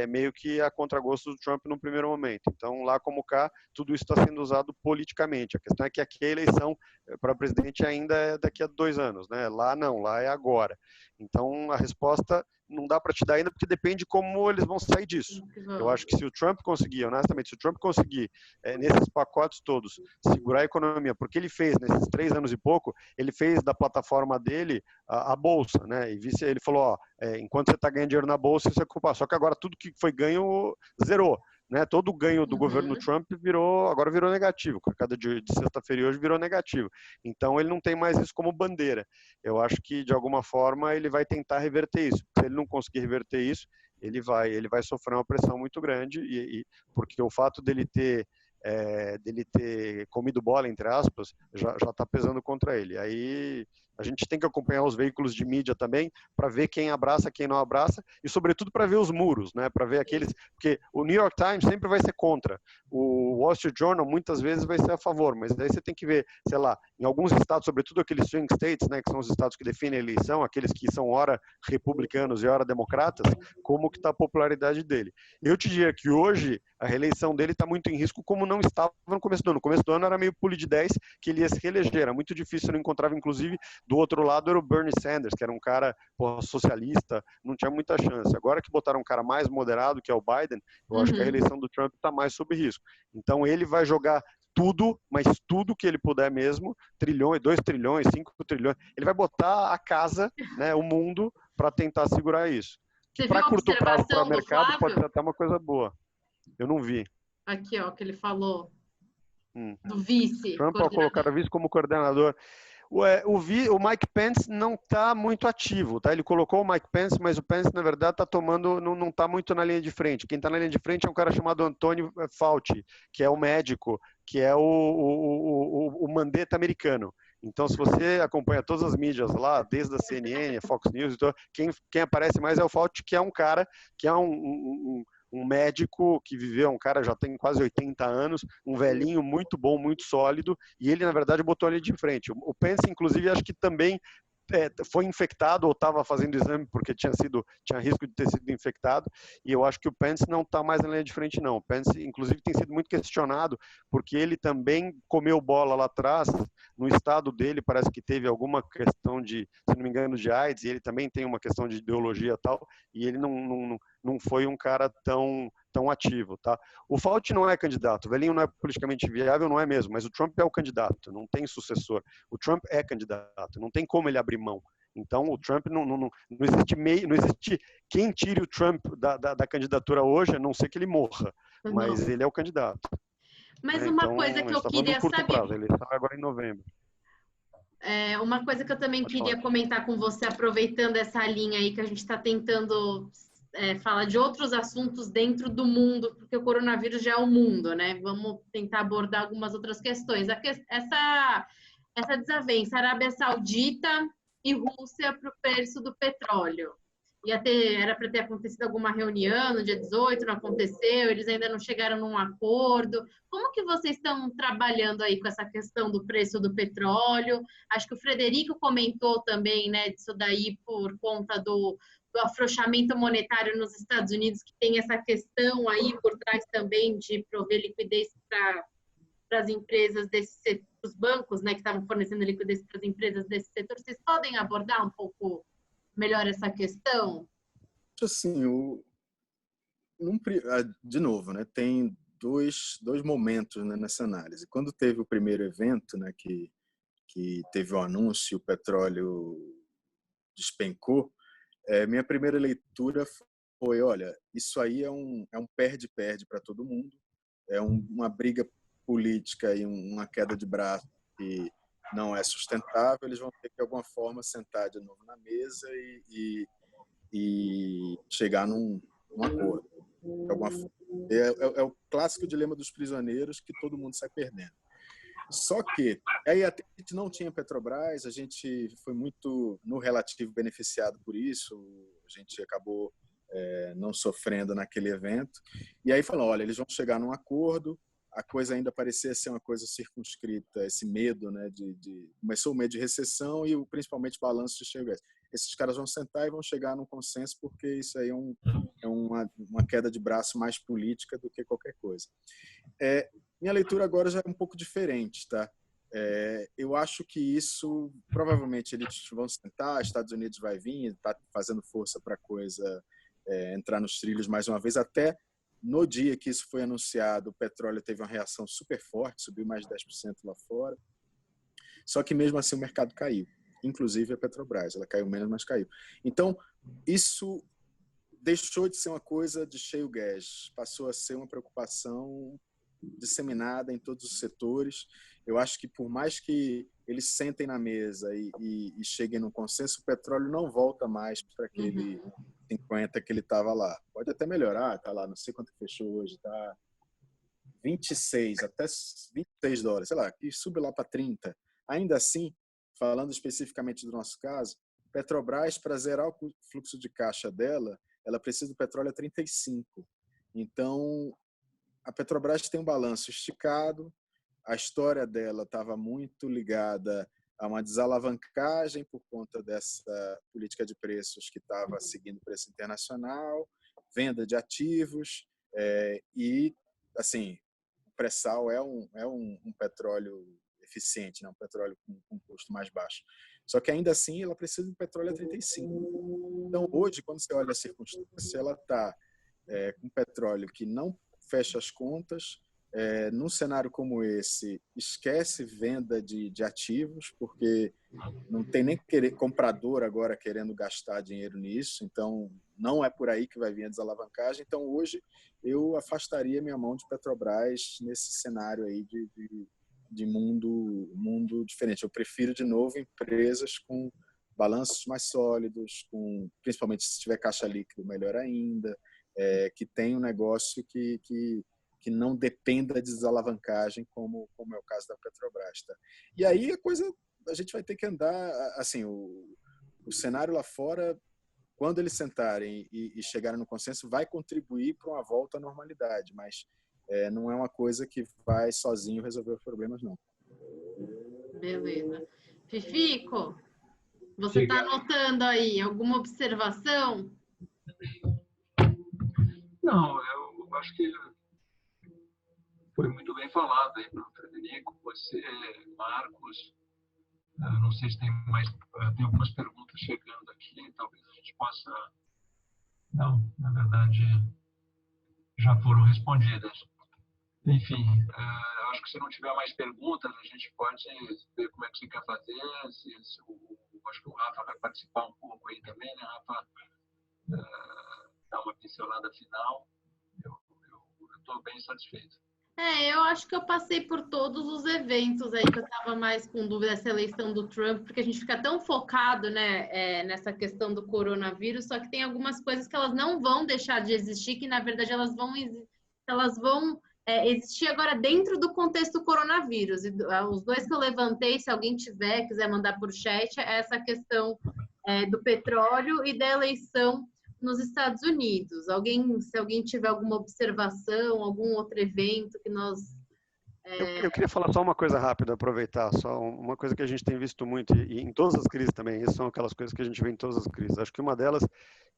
meio que a contragosto do Trump no primeiro momento. Então, lá como cá, tudo isso está sendo usado politicamente. A questão é que aqui a eleição para presidente ainda é daqui a 2 anos, né? Lá não, lá é agora. Então, a resposta não dá para te dar ainda, porque depende como eles vão sair disso. Eu acho que se o Trump conseguir, honestamente, se o Trump conseguir, nesses pacotes todos, segurar a economia, porque ele fez, nesses 3 anos e pouco, ele fez da plataforma dele a bolsa, né? E ele falou, enquanto você está ganhando dinheiro na bolsa, isso é culpa. Só que agora tudo que foi ganho zerou. Né, todo o ganho do governo Trump agora virou negativo. A cada de sexta-feira e hoje virou negativo. Então ele não tem mais isso como bandeira. Eu acho que de alguma forma ele vai tentar reverter isso. Se ele não conseguir reverter isso, ele vai sofrer uma pressão muito grande, porque o fato dele ter comido bola, entre aspas, já está pesando contra ele. Aí a gente tem que acompanhar os veículos de mídia também para ver quem abraça, quem não abraça, e sobretudo para ver os muros, né? Para ver aqueles, porque o New York Times sempre vai ser contra, o Wall Street Journal muitas vezes vai ser a favor, mas daí você tem que ver, sei lá, em alguns estados, sobretudo aqueles swing states, né, que são os estados que definem a eleição, aqueles que são ora republicanos e ora democratas, como que está a popularidade dele. Eu te diria que hoje a reeleição dele está muito em risco, como não estava no começo do ano. No começo do ano era meio pulo de 10 que ele ia se reeleger, era muito difícil, não encontrava, inclusive, do outro lado era o Bernie Sanders, que era um cara socialista, não tinha muita chance. Agora que botaram um cara mais moderado, que é o Biden, eu acho que a reeleição do Trump está mais sob risco. Então ele vai jogar tudo, mas tudo que ele puder mesmo, 2 trilhões, 5 trilhões, ele vai botar a casa, né, o mundo, para tentar segurar isso. Que para curto prazo, para o mercado, pode ser até uma coisa boa. Eu não vi. Aqui, ó, que ele falou do vice. Trump ao colocar o vice como coordenador. O Mike Pence não está muito ativo, tá? Ele colocou o Mike Pence, mas o Pence, na verdade, não está muito na linha de frente. Quem está na linha de frente é um cara chamado Anthony Fauci, que é o médico, que é o Mandetta americano. Então, se você acompanha todas as mídias lá, desde a CNN, a Fox News, então, quem aparece mais é o Fauci, que é um cara, que é um médico que viveu, um cara já tem quase 80 anos, um velhinho muito bom, muito sólido, e ele, na verdade, botou ali de frente. O Pence, inclusive, acho que também foi infectado ou estava fazendo exame porque tinha risco de ter sido infectado, e eu acho que o Pence não está mais na linha de frente, não. O Pence, inclusive, tem sido muito questionado porque ele também comeu bola lá atrás, no estado dele parece que teve alguma questão de, se não me engano, de AIDS, e ele também tem uma questão de ideologia e tal, e ele não foi um cara tão ativo, tá? O Fauci não é candidato, o velhinho não é politicamente viável, não é mesmo, mas o Trump é o candidato, não tem sucessor. O Trump é candidato, não tem como ele abrir mão. Então, o Trump não existe quem tire o Trump da candidatura hoje, a não ser que ele morra, mas ele é o candidato. Mas uma coisa que eu queria saber... Prazo, ele está agora em novembro. Uma coisa que eu também queria comentar com você, aproveitando essa linha aí que a gente está tentando falar de outros assuntos dentro do mundo, porque o coronavírus já é o mundo, né? Vamos tentar abordar algumas outras questões. Essa desavença, Arábia Saudita e Rússia para o preço do petróleo. Era para ter acontecido alguma reunião no dia 18, não aconteceu, eles ainda não chegaram num acordo. Como que vocês estão trabalhando aí com essa questão do preço do petróleo? Acho que o Frederico comentou também, né, disso daí por conta do afrouxamento monetário nos Estados Unidos, que tem essa questão aí por trás também de prover liquidez para as empresas desse setor, os bancos, né, que estavam fornecendo liquidez para as empresas desse setor. Vocês podem abordar um pouco melhor essa questão? Assim, de novo, né, tem dois momentos, né, nessa análise. Quando teve o primeiro evento, né, que teve o anúncio, o petróleo despencou, minha primeira leitura foi, olha, isso aí é um perde-perde para todo mundo, uma briga política e uma queda de braço não é sustentável, eles vão ter que, de alguma forma, sentar de novo na mesa e chegar num acordo. De alguma forma. É o clássico dilema dos prisioneiros que todo mundo sai perdendo. Só que, aí até a gente não tinha Petrobras, a gente foi muito, no relativo, beneficiado por isso, a gente acabou não sofrendo naquele evento. E aí falou, olha, eles vão chegar num acordo, a coisa ainda parecia ser uma coisa circunscrita, esse medo, né, começou o medo de recessão e principalmente balanço de shale gas. Esses caras vão sentar e vão chegar num consenso, porque isso aí é uma queda de braço mais política do que qualquer coisa. Minha leitura agora já é um pouco diferente, tá? Eu acho que isso, provavelmente eles vão sentar, Estados Unidos vai vir, está fazendo força para a coisa entrar nos trilhos mais uma vez. Até no dia que isso foi anunciado, o petróleo teve uma reação super forte, subiu mais de 10% lá fora. Só que mesmo assim o mercado caiu, inclusive a Petrobras, ela caiu menos, mas caiu. Então, isso deixou de ser uma coisa de shale gas, passou a ser uma preocupação disseminada em todos os setores. Eu acho que por mais que eles sentem na mesa e cheguem num consenso, o petróleo não volta mais para aquele 50 que ele estava lá. Pode até melhorar, está lá, não sei quanto fechou hoje, está 26, até $26, sei lá, e sube lá para 30. Ainda assim, falando especificamente do nosso caso, Petrobras, para zerar o fluxo de caixa dela, ela precisa do petróleo a 35. Então, a Petrobras tem um balanço esticado, a história dela estava muito ligada a uma desalavancagem por conta dessa política de preços que estava seguindo o preço internacional, venda de ativos, e, assim, o pré-sal é um petróleo eficiente, né? Um petróleo com custo mais baixo. Só que, ainda assim, ela precisa de petróleo a 35. Então, hoje, quando você olha a circunstância, ela está com petróleo que não fecha as contas. Num cenário como esse, esquece venda de ativos, porque não tem nem comprador agora querendo gastar dinheiro nisso, então não é por aí que vai vir a desalavancagem. Então, hoje, eu afastaria minha mão de Petrobras nesse cenário aí de mundo diferente. Eu prefiro, de novo, empresas com balanços mais sólidos, principalmente se tiver caixa líquido, melhor ainda, que tem um negócio que não dependa de desalavancagem, como é o caso da Petrobras. Tá? E aí a gente vai ter que andar, assim, o cenário lá fora, quando eles sentarem e chegarem no consenso, vai contribuir para uma volta à normalidade, mas não é uma coisa que vai sozinho resolver os problemas, não. Beleza. Fifico, você está anotando aí alguma observação? Não, eu acho que foi muito bem falado aí pelo Frederico, você, Marcos. Não sei se tem algumas perguntas chegando aqui, talvez a gente possa... Não, na verdade, já foram respondidas. Enfim, acho que se não tiver mais perguntas, a gente pode ver como é que você quer fazer. Acho que o Rafa vai participar um pouco aí também, né, Rafa? Dar uma pincelada final. Eu estou bem satisfeito. Eu acho que eu passei por todos os eventos aí que eu estava mais com dúvida dessa eleição do Trump, porque a gente fica tão focado, né, nessa questão do coronavírus, só que tem algumas coisas que elas não vão deixar de existir, que na verdade elas vão existir agora dentro do contexto do coronavírus. E, os dois que eu levantei, se alguém quiser mandar por chat, é essa questão do petróleo e da eleição nos Estados Unidos. Se alguém tiver alguma observação, algum outro evento que nós... Eu queria falar só uma coisa rápida, aproveitar, só uma coisa que a gente tem visto muito, e em todas as crises também, isso são aquelas coisas que a gente vê em todas as crises. Acho que uma delas,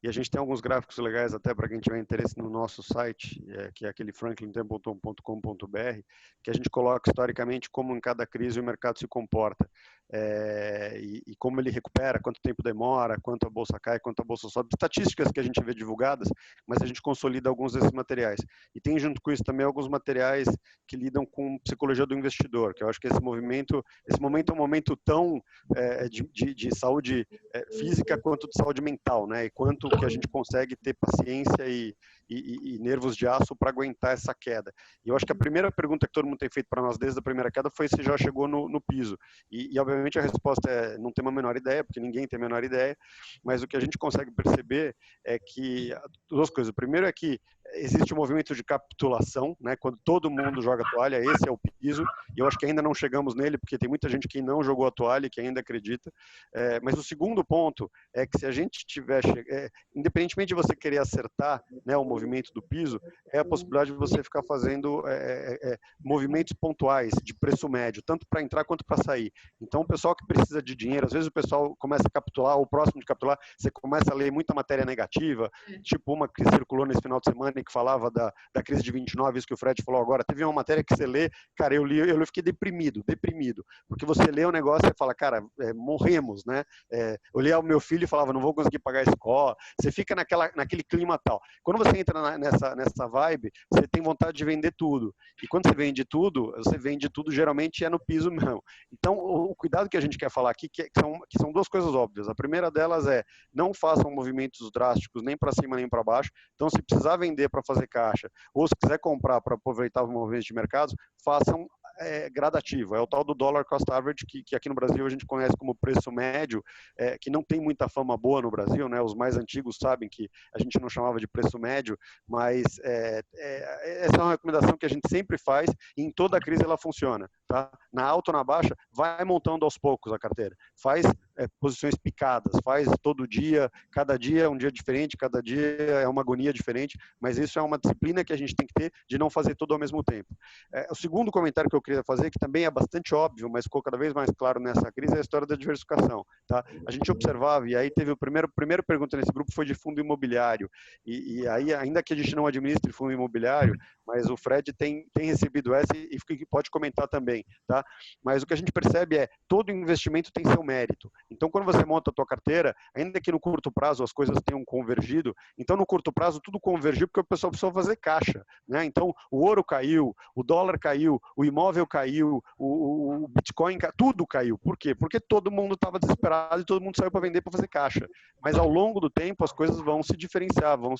e a gente tem alguns gráficos legais até para quem tiver interesse no nosso site, que é aquele franklintempleton.com.br, que a gente coloca historicamente como em cada crise o mercado se comporta. e como ele recupera, quanto tempo demora, quanto a bolsa cai, quanto a bolsa sobe, estatísticas que a gente vê divulgadas, mas a gente consolida alguns desses materiais. E tem junto com isso também alguns materiais que lidam com psicologia do investidor, que eu acho que esse momento é um momento tão de saúde física quanto de saúde mental, né? E quanto que a gente consegue ter paciência e nervos de aço para aguentar essa queda. E eu acho que a primeira pergunta que todo mundo tem feito para nós desde a primeira queda foi se já chegou no piso. E obviamente a resposta é não tem a menor ideia, porque ninguém tem a menor ideia, mas o que a gente consegue perceber é que duas coisas. O primeiro é que existe um movimento de capitulação, né? Quando todo mundo joga a toalha, esse é o piso, e eu acho que ainda não chegamos nele, porque tem muita gente que não jogou a toalha e que ainda acredita. Mas o segundo ponto é que se a gente tiver, independentemente de você querer acertar, né, o movimento do piso, é a possibilidade de você ficar fazendo movimentos pontuais de preço médio, tanto para entrar quanto para sair. Então, o pessoal que precisa de dinheiro, às vezes o pessoal começa a capitular, ou próximo de capitular, você começa a ler muita matéria negativa, tipo uma que circulou nesse final de semana e que falava da crise de 29, isso que o Fred falou agora. Teve uma matéria que você lê, cara, eu fiquei deprimido, porque você lê o negócio e fala, cara, morremos, né? Olhei ao meu filho e falava, não vou conseguir pagar a escola. Você fica naquele clima tal. Quando você entra nessa vibe, você tem vontade de vender tudo. E quando você vende tudo geralmente é no piso mesmo. Então, o cuidado que a gente quer falar aqui, que são duas coisas óbvias. A primeira delas é, não façam movimentos drásticos nem para cima nem para baixo. Então, se precisar vender para fazer caixa, ou se quiser comprar para aproveitar os movimentos de mercado, façam gradativo. É o tal do dollar cost average, que aqui no Brasil a gente conhece como preço médio, que não tem muita fama boa no Brasil, né? Os mais antigos sabem que a gente não chamava de preço médio, mas essa é uma recomendação que a gente sempre faz e em toda crise ela funciona, tá? Na alta ou na baixa, vai montando aos poucos a carteira. Faz posições picadas, faz todo dia, cada dia é um dia diferente, cada dia é uma agonia diferente, mas isso é uma disciplina que a gente tem que ter de não fazer tudo ao mesmo tempo. O segundo comentário que eu queria fazer, que também é bastante óbvio, mas ficou cada vez mais claro nessa crise, é a história da diversificação, tá? A gente observava, e aí teve a primeira pergunta nesse grupo foi de fundo imobiliário, e aí, ainda que a gente não administre fundo imobiliário, mas o Fred tem recebido essa e pode comentar também, tá? Mas o que a gente percebe é, todo investimento tem seu mérito. Então, quando você monta a tua carteira, ainda que no curto prazo as coisas tenham convergido, então no curto prazo tudo convergiu porque o pessoal precisou fazer caixa, né? Então, o ouro caiu, o dólar caiu, o imóvel caiu, o Bitcoin caiu, tudo caiu. Por quê? Porque todo mundo estava desesperado e todo mundo saiu para vender para fazer caixa. Mas ao longo do tempo as coisas vão se diferenciar, vão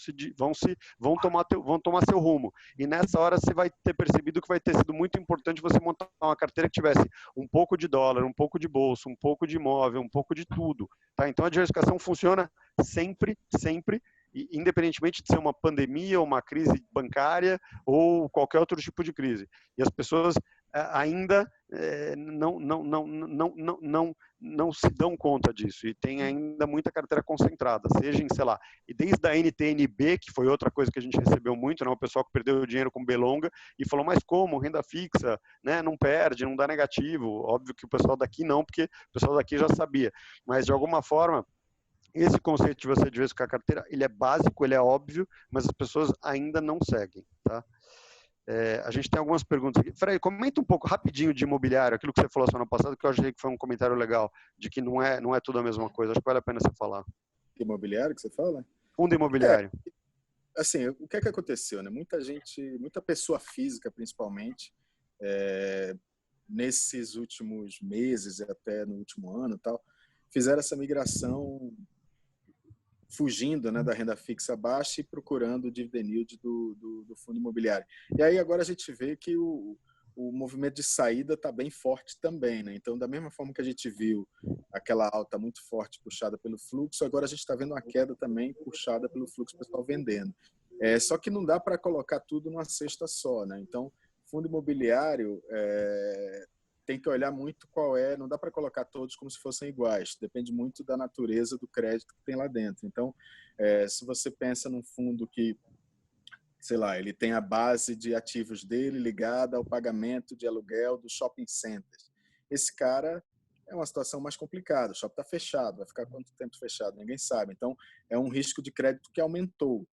tomar seu rumo. E nessa hora você vai ter percebido que vai ter sido muito importante você montar uma carteira que tivesse um pouco de dólar, um pouco de bolsa, um pouco de imóvel, um pouco de tudo, tá? Então a diversificação funciona sempre, independentemente de ser uma pandemia, uma crise bancária ou qualquer outro tipo de crise. E as pessoas ainda não se dão conta disso e tem ainda muita carteira concentrada, seja em, sei lá, e desde a NTNB, que foi outra coisa que a gente recebeu muito, né, o pessoal que perdeu dinheiro com Belonga e falou, mas como, renda fixa, né, não perde, não dá negativo, óbvio que o pessoal daqui não, porque o pessoal daqui já sabia, mas de alguma forma, esse conceito de você diversificar a carteira, ele é básico, ele é óbvio, mas as pessoas ainda não seguem, tá? A gente tem algumas perguntas aqui. Frei, comenta um pouco rapidinho de imobiliário, aquilo que você falou semana passada, que eu achei que foi um comentário legal, de que não é tudo a mesma coisa. Acho que vale a pena você falar. Imobiliário que você fala? Fundo imobiliário. Assim, o que é que aconteceu, né? Muita pessoa física, principalmente, nesses últimos meses, até no último ano e tal, fizeram essa migração fugindo, né, da renda fixa baixa e procurando o dividend yield do fundo imobiliário. E aí agora a gente vê que o movimento de saída está bem forte também, né? Então, da mesma forma que a gente viu aquela alta muito forte puxada pelo fluxo, agora a gente está vendo uma queda também puxada pelo fluxo, pessoal vendendo. Só que não dá para colocar tudo numa cesta só, né? Então, fundo imobiliário tem que olhar muito não dá para colocar todos como se fossem iguais, depende muito da natureza do crédito que tem lá dentro. Então, se você pensa num fundo que, sei lá, ele tem a base de ativos dele ligada ao pagamento de aluguel dos shopping centers, esse cara é uma situação mais complicada, o shopping está fechado, vai ficar quanto tempo fechado? Ninguém sabe. Então, é um risco de crédito que aumentou.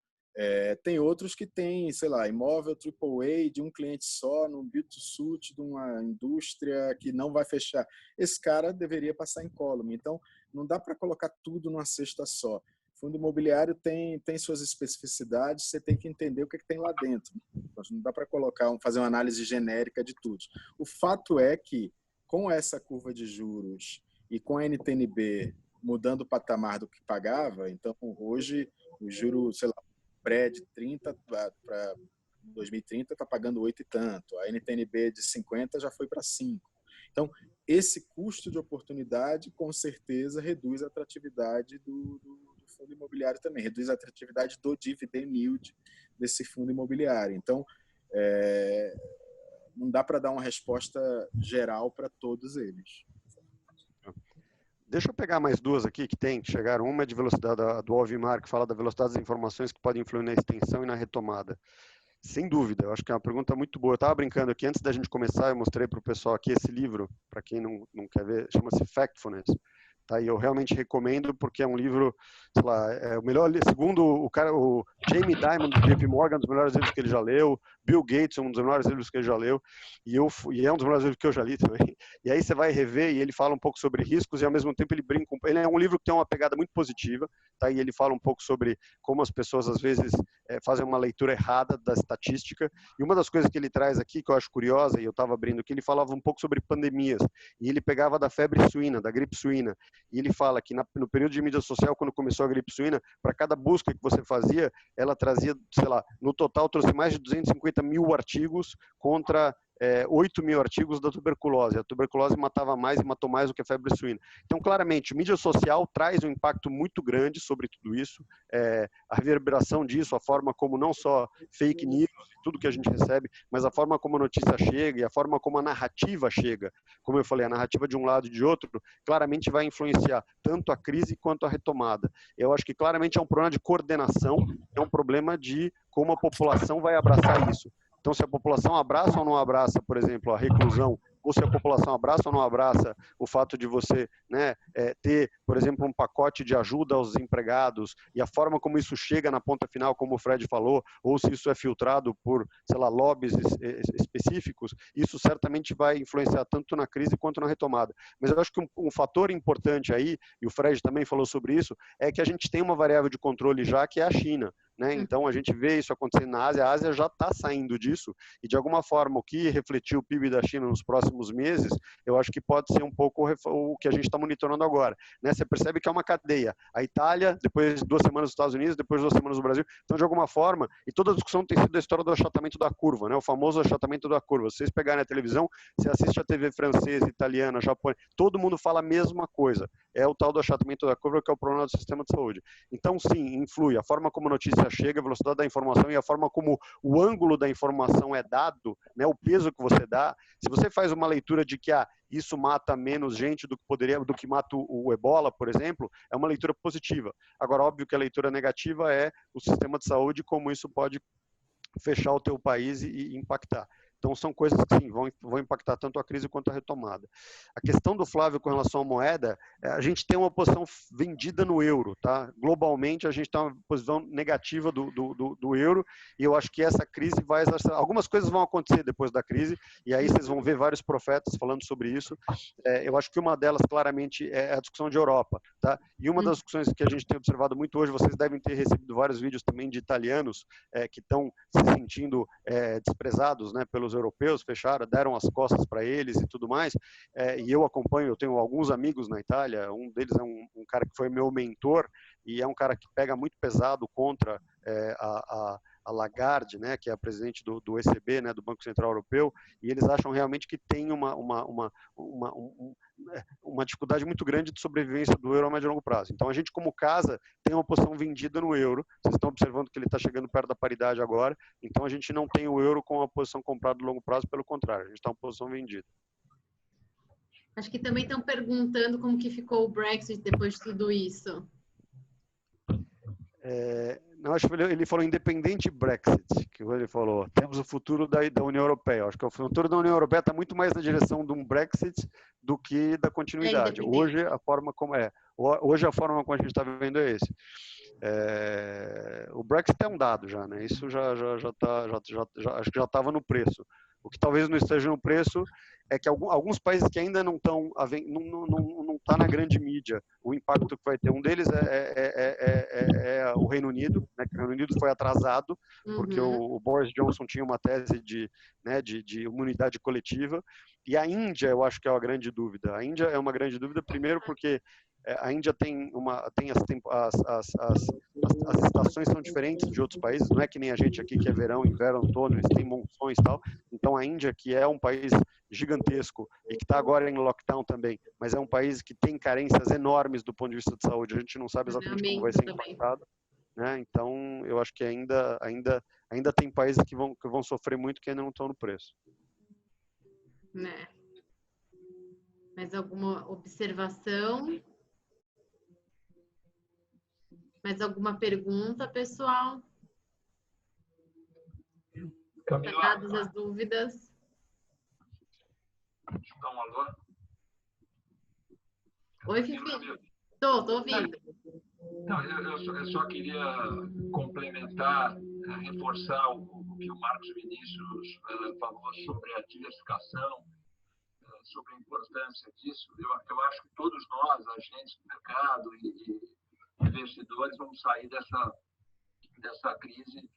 Tem outros que têm, sei lá, imóvel AAA de um cliente só, num build-to-suit de uma indústria que não vai fechar. Esse cara deveria passar incólume. Então, não dá para colocar tudo numa cesta só. Fundo imobiliário tem suas especificidades, você tem que entender o que tem lá dentro. Não dá para fazer uma análise genérica de tudo. O fato é que, com essa curva de juros e com a NTN-B mudando o patamar do que pagava, então hoje o juro, sei lá, pré de 30 para 2030 está pagando 8 e tanto, a NTN-B de 50 já foi para 5. Então, esse custo de oportunidade, com certeza, reduz a atratividade do fundo imobiliário também, reduz a atratividade do dividend yield desse fundo imobiliário. Então, não dá para dar uma resposta geral para todos eles. Deixa eu pegar mais duas aqui que chegaram. Uma é de velocidade do Alvimar, que fala da velocidade das informações que podem influir na extensão e na retomada. Sem dúvida, eu acho que é uma pergunta muito boa. Eu estava brincando aqui, antes da gente começar, eu mostrei para o pessoal aqui esse livro, para quem não quer ver, chama-se Factfulness. Tá? E eu realmente recomendo, porque é um livro, sei lá, é o melhor, segundo o Jamie Dimon, do JP Morgan, um dos melhores livros que ele já leu, Bill Gates, um dos melhores livros que ele já leu, e é um dos melhores livros que eu já li também. E aí você vai rever e ele fala um pouco sobre riscos e ao mesmo tempo ele brinca. Ele é um livro que tem uma pegada muito positiva, tá? E ele fala um pouco sobre como as pessoas às vezes fazem uma leitura errada da estatística. E uma das coisas que ele traz aqui, que eu acho curiosa, e eu estava abrindo aqui, ele falava um pouco sobre pandemias. E ele pegava da febre suína, da gripe suína. E ele fala que no período de mídia social, quando começou a gripe suína, para cada busca que você fazia, ela trazia, sei lá, no total trouxe mais de 250 mil artigos contra 8 mil artigos da tuberculose. A tuberculose matava mais e matou mais do que a febre suína. Então, claramente, mídia social traz um impacto muito grande sobre tudo isso, a reverberação disso, a forma como não só fake news, tudo que a gente recebe, mas a forma como a notícia chega e a forma como a narrativa chega. Como eu falei, a narrativa de um lado e de outro, claramente vai influenciar tanto a crise quanto a retomada. Eu acho que claramente é um problema de coordenação, é um problema de como a população vai abraçar isso. Então, se a população abraça ou não abraça, por exemplo, a reclusão, ou se a população abraça ou não abraça o fato de você, né, ter, por exemplo, um pacote de ajuda aos desempregados e a forma como isso chega na ponta final, como o Fred falou, ou se isso é filtrado por, sei lá, lobbies específicos, isso certamente vai influenciar tanto na crise quanto na retomada. Mas eu acho que um fator importante aí, e o Fred também falou sobre isso, é que a gente tem uma variável de controle já, que é a China. Né? Então, a gente vê isso acontecendo na Ásia. A Ásia já está saindo disso e, de alguma forma, o que refletiu o PIB da China nos próximos meses, eu acho que pode ser um pouco o que a gente está monitorando agora. Né? Você percebe que é uma cadeia. A Itália, depois de 2 semanas nos Estados Unidos, depois de 2 semanas no Brasil. Então, de alguma forma, e toda a discussão tem sido a história do achatamento da curva, né? O famoso achatamento da curva. Se vocês pegarem a televisão, você assiste a TV francesa, italiana, japonesa, todo mundo fala a mesma coisa. É o tal do achatamento da curva, que é o problema do sistema de saúde. Então, sim, influi a forma como a notícia chega, a velocidade da informação e a forma como o ângulo da informação é dado, né, o peso que você dá. Se você faz uma leitura de que isso mata menos gente do que mata o ebola, por exemplo, é uma leitura positiva. Agora, óbvio que a leitura negativa é o sistema de saúde, como isso pode fechar o teu país e impactar. Então, são coisas que, sim, vão impactar tanto a crise quanto a retomada. A questão do Flávio com relação à moeda, a gente tem uma posição vendida no euro, tá? Globalmente, a gente tem uma posição negativa do euro, e eu acho que essa crise vai exercer. Algumas coisas vão acontecer depois da crise, e aí vocês vão ver vários profetas falando sobre isso. Eu acho que uma delas, claramente, é a discussão de Europa, tá? E uma das discussões que a gente tem observado muito hoje, vocês devem ter recebido vários vídeos também de italianos que estão se sentindo desprezados, né, pelos europeus, fecharam, deram as costas para eles e tudo mais, e eu acompanho, eu tenho alguns amigos na Itália, um deles é um cara que foi meu mentor, e é um cara que pega muito pesado contra a Lagarde, né, que é a presidente do ECB, né, do Banco Central Europeu, e eles acham realmente que tem uma dificuldade muito grande de sobrevivência do euro a médio e longo prazo. Então, a gente, como casa, tem uma posição vendida no euro. Vocês estão observando que ele está chegando perto da paridade agora, então a gente não tem o euro com a posição comprada no longo prazo, pelo contrário, a gente está em posição vendida. Acho que também estão perguntando como que ficou o Brexit depois de tudo isso. Não, acho que ele falou independente Brexit, que ele falou, temos o futuro da União Europeia. Acho que o futuro da União Europeia está muito mais na direção de um Brexit do que da continuidade. Hoje a forma como a gente está vendo é esse. O Brexit é um dado já, né? Isso acho que já estava no preço. O que talvez não esteja no preço é que alguns países que ainda não estão, não está na grande mídia, o impacto que vai ter. Um deles é o Reino Unido, né? Que o Reino Unido foi atrasado, porque o Boris Johnson tinha uma tese de imunidade coletiva. E a Índia, eu acho que é uma grande dúvida. A Índia é uma grande dúvida, primeiro porque a Índia as estações são diferentes de outros países, não é que nem a gente aqui que é verão, inverno, outono, eles têm monções e tal. Então a Índia, que é um país gigantesco e que está agora em lockdown também, mas é um país que tem carências enormes do ponto de vista de saúde, a gente não sabe exatamente como vai ser impactado, né? Então eu acho que ainda tem países que vão sofrer muito que ainda não estão no preço. Né? Mais alguma observação? Mais alguma pergunta, pessoal? Dadas as dúvidas. Dá um alô? Oi, Fifi. Tô ouvindo. Não, eu só queria complementar, reforçar o que o Marcos Vinícius falou sobre a diversificação, sobre a importância disso. Eu acho que todos nós, agentes do mercado e investidores, vamos sair dessa crise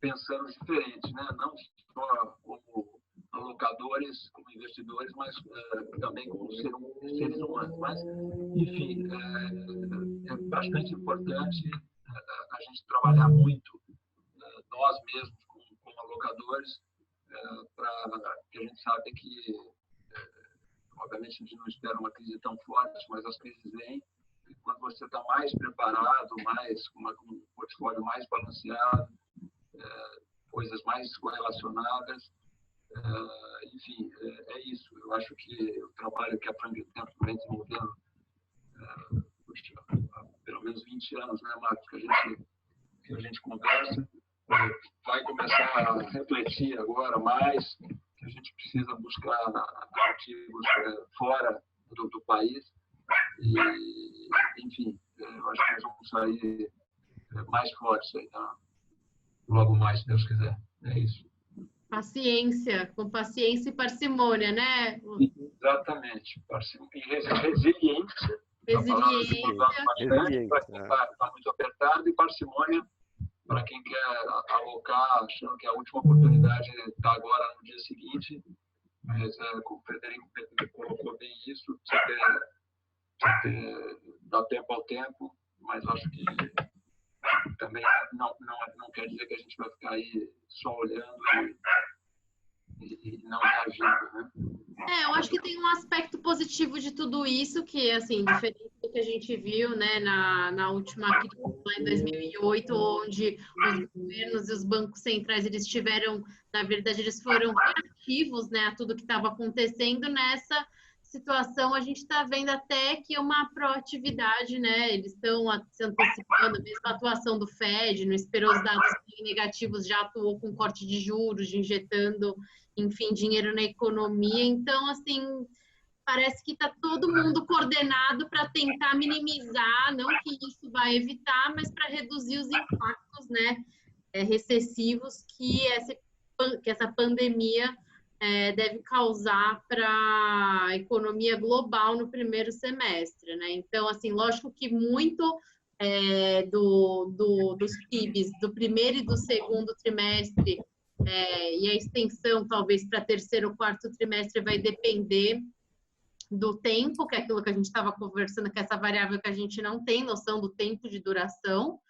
pensando diferente, né? Não só como alocadores, como investidores, mas também como seres humanos. Mas, enfim, é bastante importante a gente trabalhar muito, nós mesmos, como alocadores, porque a gente sabe que, obviamente, a gente não espera uma crise tão forte, mas as crises vêm. E quando você está mais preparado, com um portfólio mais balanceado, coisas mais correlacionadas, enfim, é isso. Eu acho que o trabalho que a Franklin Templeton vem desenvolvendo há pelo menos 20 anos, né, Marcos, que a gente conversa, vai começar a refletir agora mais, que a gente precisa buscar ativos fora do país. E, enfim, eu acho que nós vamos sair mais fortes aí, tá? Logo mais, se Deus quiser. É isso. Paciência, com paciência e parcimônia, né? Exatamente. E resiliência. Resiliência. Para quem está muito apertado, e parcimônia para quem quer alocar, achando que a última oportunidade está agora no dia seguinte. Mas, como o Frederico colocou bem isso, dá tempo ao tempo, mas acho que também não quer dizer que a gente vai ficar aí só olhando e não reagindo, né? Eu acho que tem um aspecto positivo de tudo isso, que, assim, diferente do que a gente viu, né, na última crise lá em 2008, onde os governos e os bancos centrais, eles tiveram, na verdade, eles foram reativos, né, a tudo que estava acontecendo. Nessa situação, a gente está vendo até que uma proatividade, né, eles estão se antecipando, a mesma atuação do Fed, não esperou os dados negativos, já atuou com corte de juros, injetando, enfim, dinheiro na economia. Então, assim, parece que está todo mundo coordenado para tentar minimizar, não que isso vai evitar, mas para reduzir os impactos, né, recessivos que essa pandemia deve causar para a economia global no primeiro semestre, né? Então, assim, lógico que muito dos PIBs do primeiro e do segundo trimestre e a extensão, talvez, para terceiro ou quarto trimestre vai depender do tempo, que é aquilo que a gente estava conversando, que é essa variável que a gente não tem noção do tempo de duração.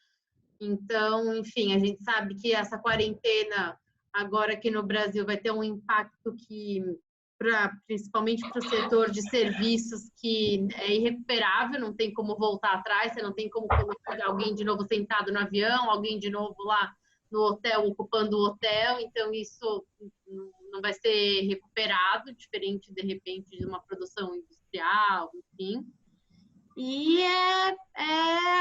Então, enfim, a gente sabe que essa quarentena, agora aqui no Brasil, vai ter um impacto que, principalmente para o setor de serviços, que é irrecuperável, não tem como voltar atrás, você não tem como colocar alguém de novo sentado no avião, alguém de novo lá no hotel, ocupando o hotel. Então isso não vai ser recuperado, diferente, de repente, de uma produção industrial, enfim. E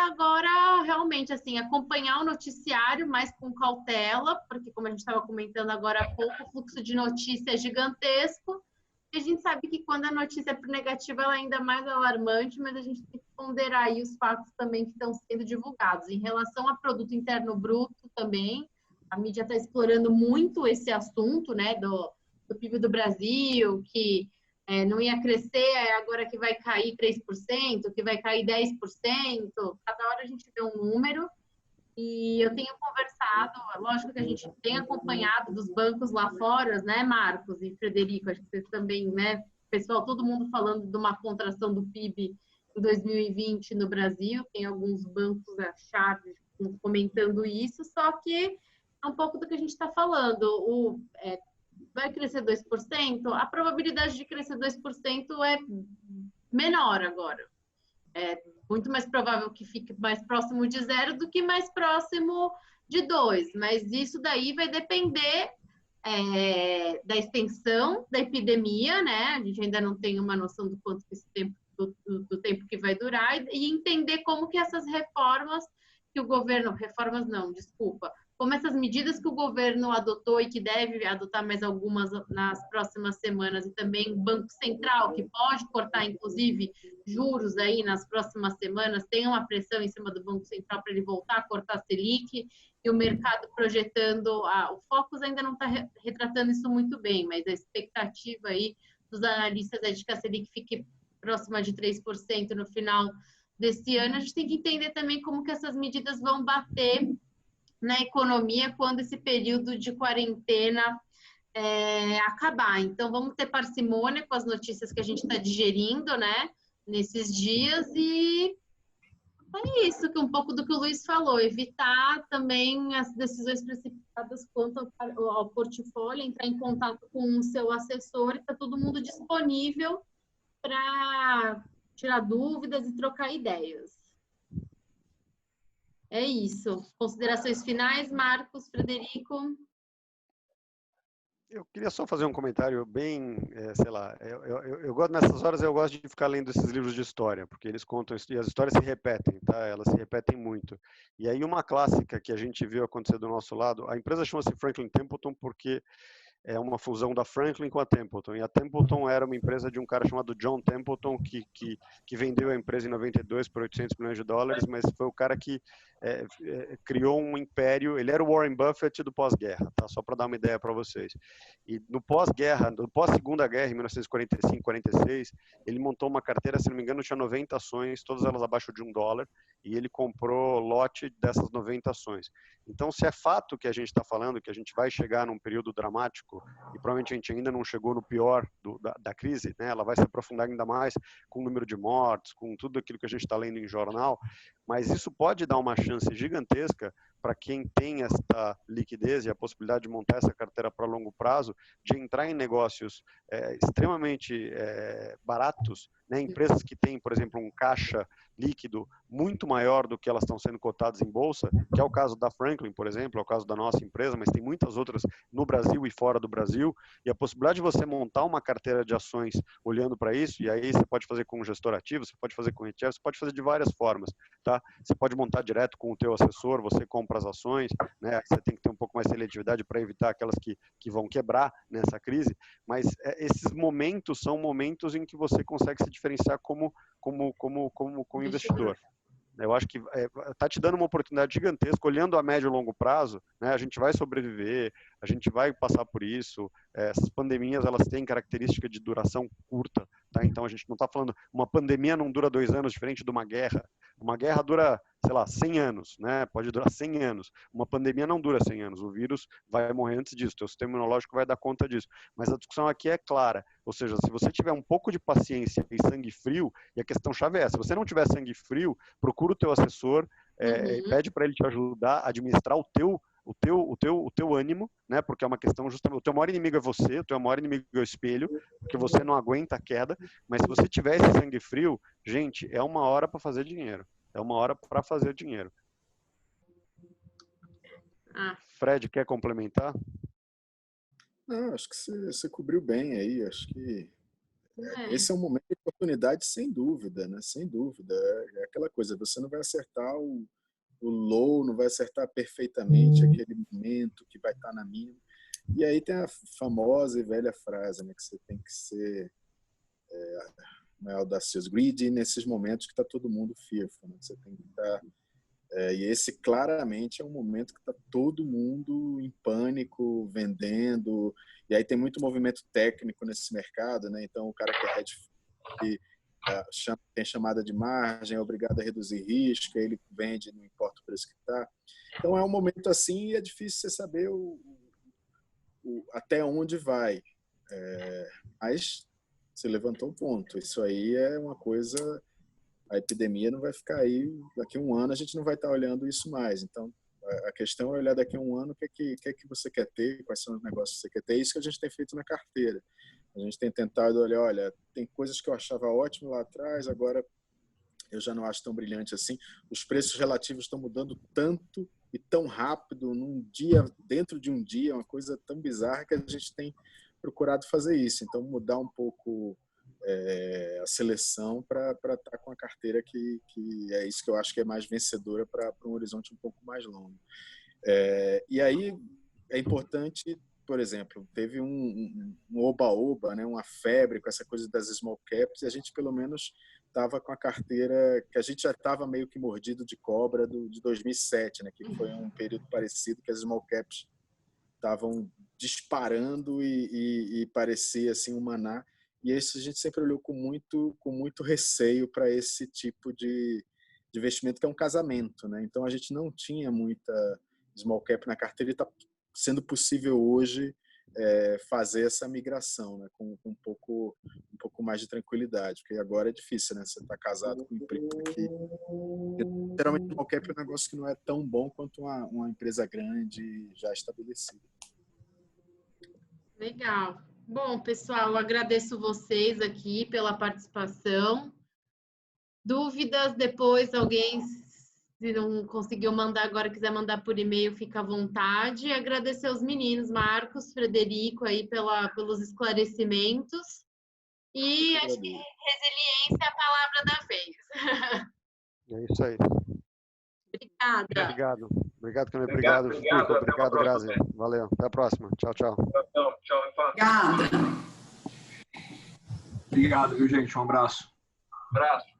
agora, realmente, assim, acompanhar o noticiário, mas com cautela, porque, como a gente estava comentando agora há pouco, o fluxo de notícia é gigantesco, E a gente sabe que quando a notícia é negativa, ela é ainda mais alarmante, mas a gente tem que ponderar aí os fatos também que estão sendo divulgados. Em relação a produto interno bruto também, a mídia está explorando muito esse assunto, né, do PIB do Brasil, que não ia crescer, agora que vai cair 3%, que vai cair 10%. Cada hora a gente vê um número. E eu tenho conversado, lógico que a gente tem acompanhado dos bancos lá fora, né, Marcos e Frederico, acho que vocês também, né, pessoal, todo mundo falando de uma contração do PIB em 2020 no Brasil, tem alguns bancos-chave comentando isso, só que é um pouco do que a gente está falando, vai crescer 2%, a probabilidade de crescer 2% é menor agora. É muito mais provável que fique mais próximo de 0 do que mais próximo de 2. Mas isso daí vai depender da extensão da epidemia, né? A gente ainda não tem uma noção do quanto esse tempo, do tempo que vai durar e entender como que essas reformas que o governo... Reformas não, desculpa. Como essas medidas que o governo adotou e que deve adotar mais algumas nas próximas semanas, e também o Banco Central, que pode cortar, inclusive, juros aí nas próximas semanas, tem uma pressão em cima do Banco Central para ele voltar a cortar a Selic, e o mercado projetando, o Focus ainda não está retratando isso muito bem, mas a expectativa aí dos analistas é de que a Selic fique próxima de 3% no final desse ano. A gente tem que entender também como que essas medidas vão bater na economia quando esse período de quarentena acabar. Então, vamos ter parcimônia com as notícias que a gente está digerindo, né, nesses dias, e é isso, que um pouco do que o Luiz falou, evitar também as decisões precipitadas quanto ao portfólio, entrar em contato com o seu assessor, e está todo mundo disponível para tirar dúvidas e trocar ideias. É isso. Considerações finais, Marcos, Frederico? Eu queria só fazer um comentário bem, sei lá, eu gosto, nessas horas eu gosto de ficar lendo esses livros de história, porque eles contam, e as histórias se repetem, tá? Elas se repetem muito. E aí uma clássica que a gente viu acontecer do nosso lado, a empresa chama-se Franklin Templeton porque é uma fusão da Franklin com a Templeton. E a Templeton era uma empresa de um cara chamado John Templeton, que vendeu a empresa em 92 por 800 milhões de dólares, mas foi o cara que criou um império. Ele era o Warren Buffett do pós-guerra, tá? Só para dar uma ideia para vocês. E no pós-guerra, no pós-segunda guerra, em 1945, 46, ele montou uma carteira, se não me engano, tinha 90 ações, todas elas abaixo de $1, e ele comprou lote dessas 90 ações. Então, se é fato que a gente está falando, que a gente vai chegar num período dramático, e provavelmente a gente ainda não chegou no pior da crise, né? Ela vai se aprofundar ainda mais com o número de mortes, com tudo aquilo que a gente está lendo em jornal, mas isso pode dar uma chance gigantesca para quem tem esta liquidez e a possibilidade de montar essa carteira para longo prazo, de entrar em negócios extremamente baratos, né? Empresas que têm, por exemplo, um caixa líquido muito maior do que elas estão sendo cotadas em bolsa, que é o caso da Franklin, por exemplo, é o caso da nossa empresa, mas tem muitas outras no Brasil e fora do Brasil, e a possibilidade de você montar uma carteira de ações olhando para isso, e aí você pode fazer com um gestor ativo, você pode fazer com ETF, você pode fazer de várias formas, tá? Você pode montar direto com o teu assessor, você compra as ações, né? Você tem que ter um pouco mais de seletividade para evitar aquelas que vão quebrar nessa crise, mas esses momentos são momentos em que você consegue se diferenciar como investidor. Eu acho que está te dando uma oportunidade gigantesca, olhando a médio e longo prazo, né? A gente vai sobreviver, a gente vai passar por isso. Essas pandemias, elas têm característica de duração curta, tá? Então a gente não está falando, uma pandemia não dura 2 anos, diferente de uma guerra. Uma guerra dura, sei lá, 100 anos, né? Pode durar 100 anos. Uma pandemia não dura 100 anos. O vírus vai morrer antes disso. O teu sistema imunológico vai dar conta disso. Mas a discussão aqui é clara. Ou seja, se você tiver um pouco de paciência e sangue frio, e a questão chave é essa, se você não tiver sangue frio, procura o teu assessor, pede para ele te ajudar a administrar o teu ânimo, né? Porque é uma questão justamente, o teu maior inimigo é você, o teu maior inimigo é o espelho, porque você não aguenta a queda, mas se você tiver esse sangue frio, gente, é uma hora para fazer dinheiro. É uma hora para fazer dinheiro. Fred, quer complementar? Não, acho que você cobriu bem aí, acho que esse é um momento de oportunidade, sem dúvida, né? Sem dúvida. É aquela coisa, você não vai acertar o low, não vai acertar perfeitamente aquele momento que vai estar na mínima. E aí tem a famosa e velha frase, né, que você tem que ser audacioso, greedy nesses momentos que está todo mundo fearful, né? Você tem que estar... e esse claramente é um momento que está todo mundo em pânico, vendendo, e aí tem muito movimento técnico nesse mercado, né? Então o cara que é hedge fund, tem chamada de margem, é obrigado a reduzir risco, aí ele vende, não importa o preço que está. Então é um momento assim e é difícil você saber até onde vai. Mas você levantou um ponto. Isso aí é uma coisa... A epidemia não vai ficar aí... Daqui a um ano a gente não vai estar olhando isso mais. Então, a questão é olhar daqui a um ano o que é que você quer ter, quais são os negócios que você quer ter. É isso que a gente tem feito na carteira. A gente tem tentado olhar, olha, tem coisas que eu achava ótimo lá atrás, agora eu já não acho tão brilhante assim. Os preços relativos estão mudando tanto e tão rápido, num dia, dentro de um dia, uma coisa tão bizarra que a gente tem procurado fazer isso. Então, mudar um pouco a seleção para estar com a carteira que é isso que eu acho que é mais vencedora para um horizonte um pouco mais longo. E aí é importante, por exemplo, teve um oba-oba, né, uma febre com essa coisa das small caps, e a gente pelo menos estava com a carteira que a gente já estava meio que mordido de cobra de 2007, né, que foi um período parecido que as small caps estavam disparando e parecia assim um maná. E isso a gente sempre olhou com muito receio para esse tipo de investimento, que é um casamento, né? Então a gente não tinha muita small cap na carteira e está sendo possível hoje fazer essa migração, né? Com um pouco mais de tranquilidade, porque agora é difícil, né? Você está casado com um emprego que literalmente small cap é um negócio que não é tão bom quanto uma empresa grande já estabelecida. Legal. Bom, pessoal, agradeço vocês aqui pela participação. Dúvidas depois, alguém, se não conseguiu mandar agora, quiser mandar por e-mail, fica à vontade. Agradecer aos meninos, Marcos, Frederico, aí pelos esclarecimentos. E acho que resiliência é a palavra da vez. É isso aí. Obrigada. Obrigado, Camille. Obrigado, Chico. Obrigado, Grazi. Valeu. Até a próxima. Tchau, tchau. Tchau, Obrigada. Obrigado, viu, gente? Um abraço. Abraço.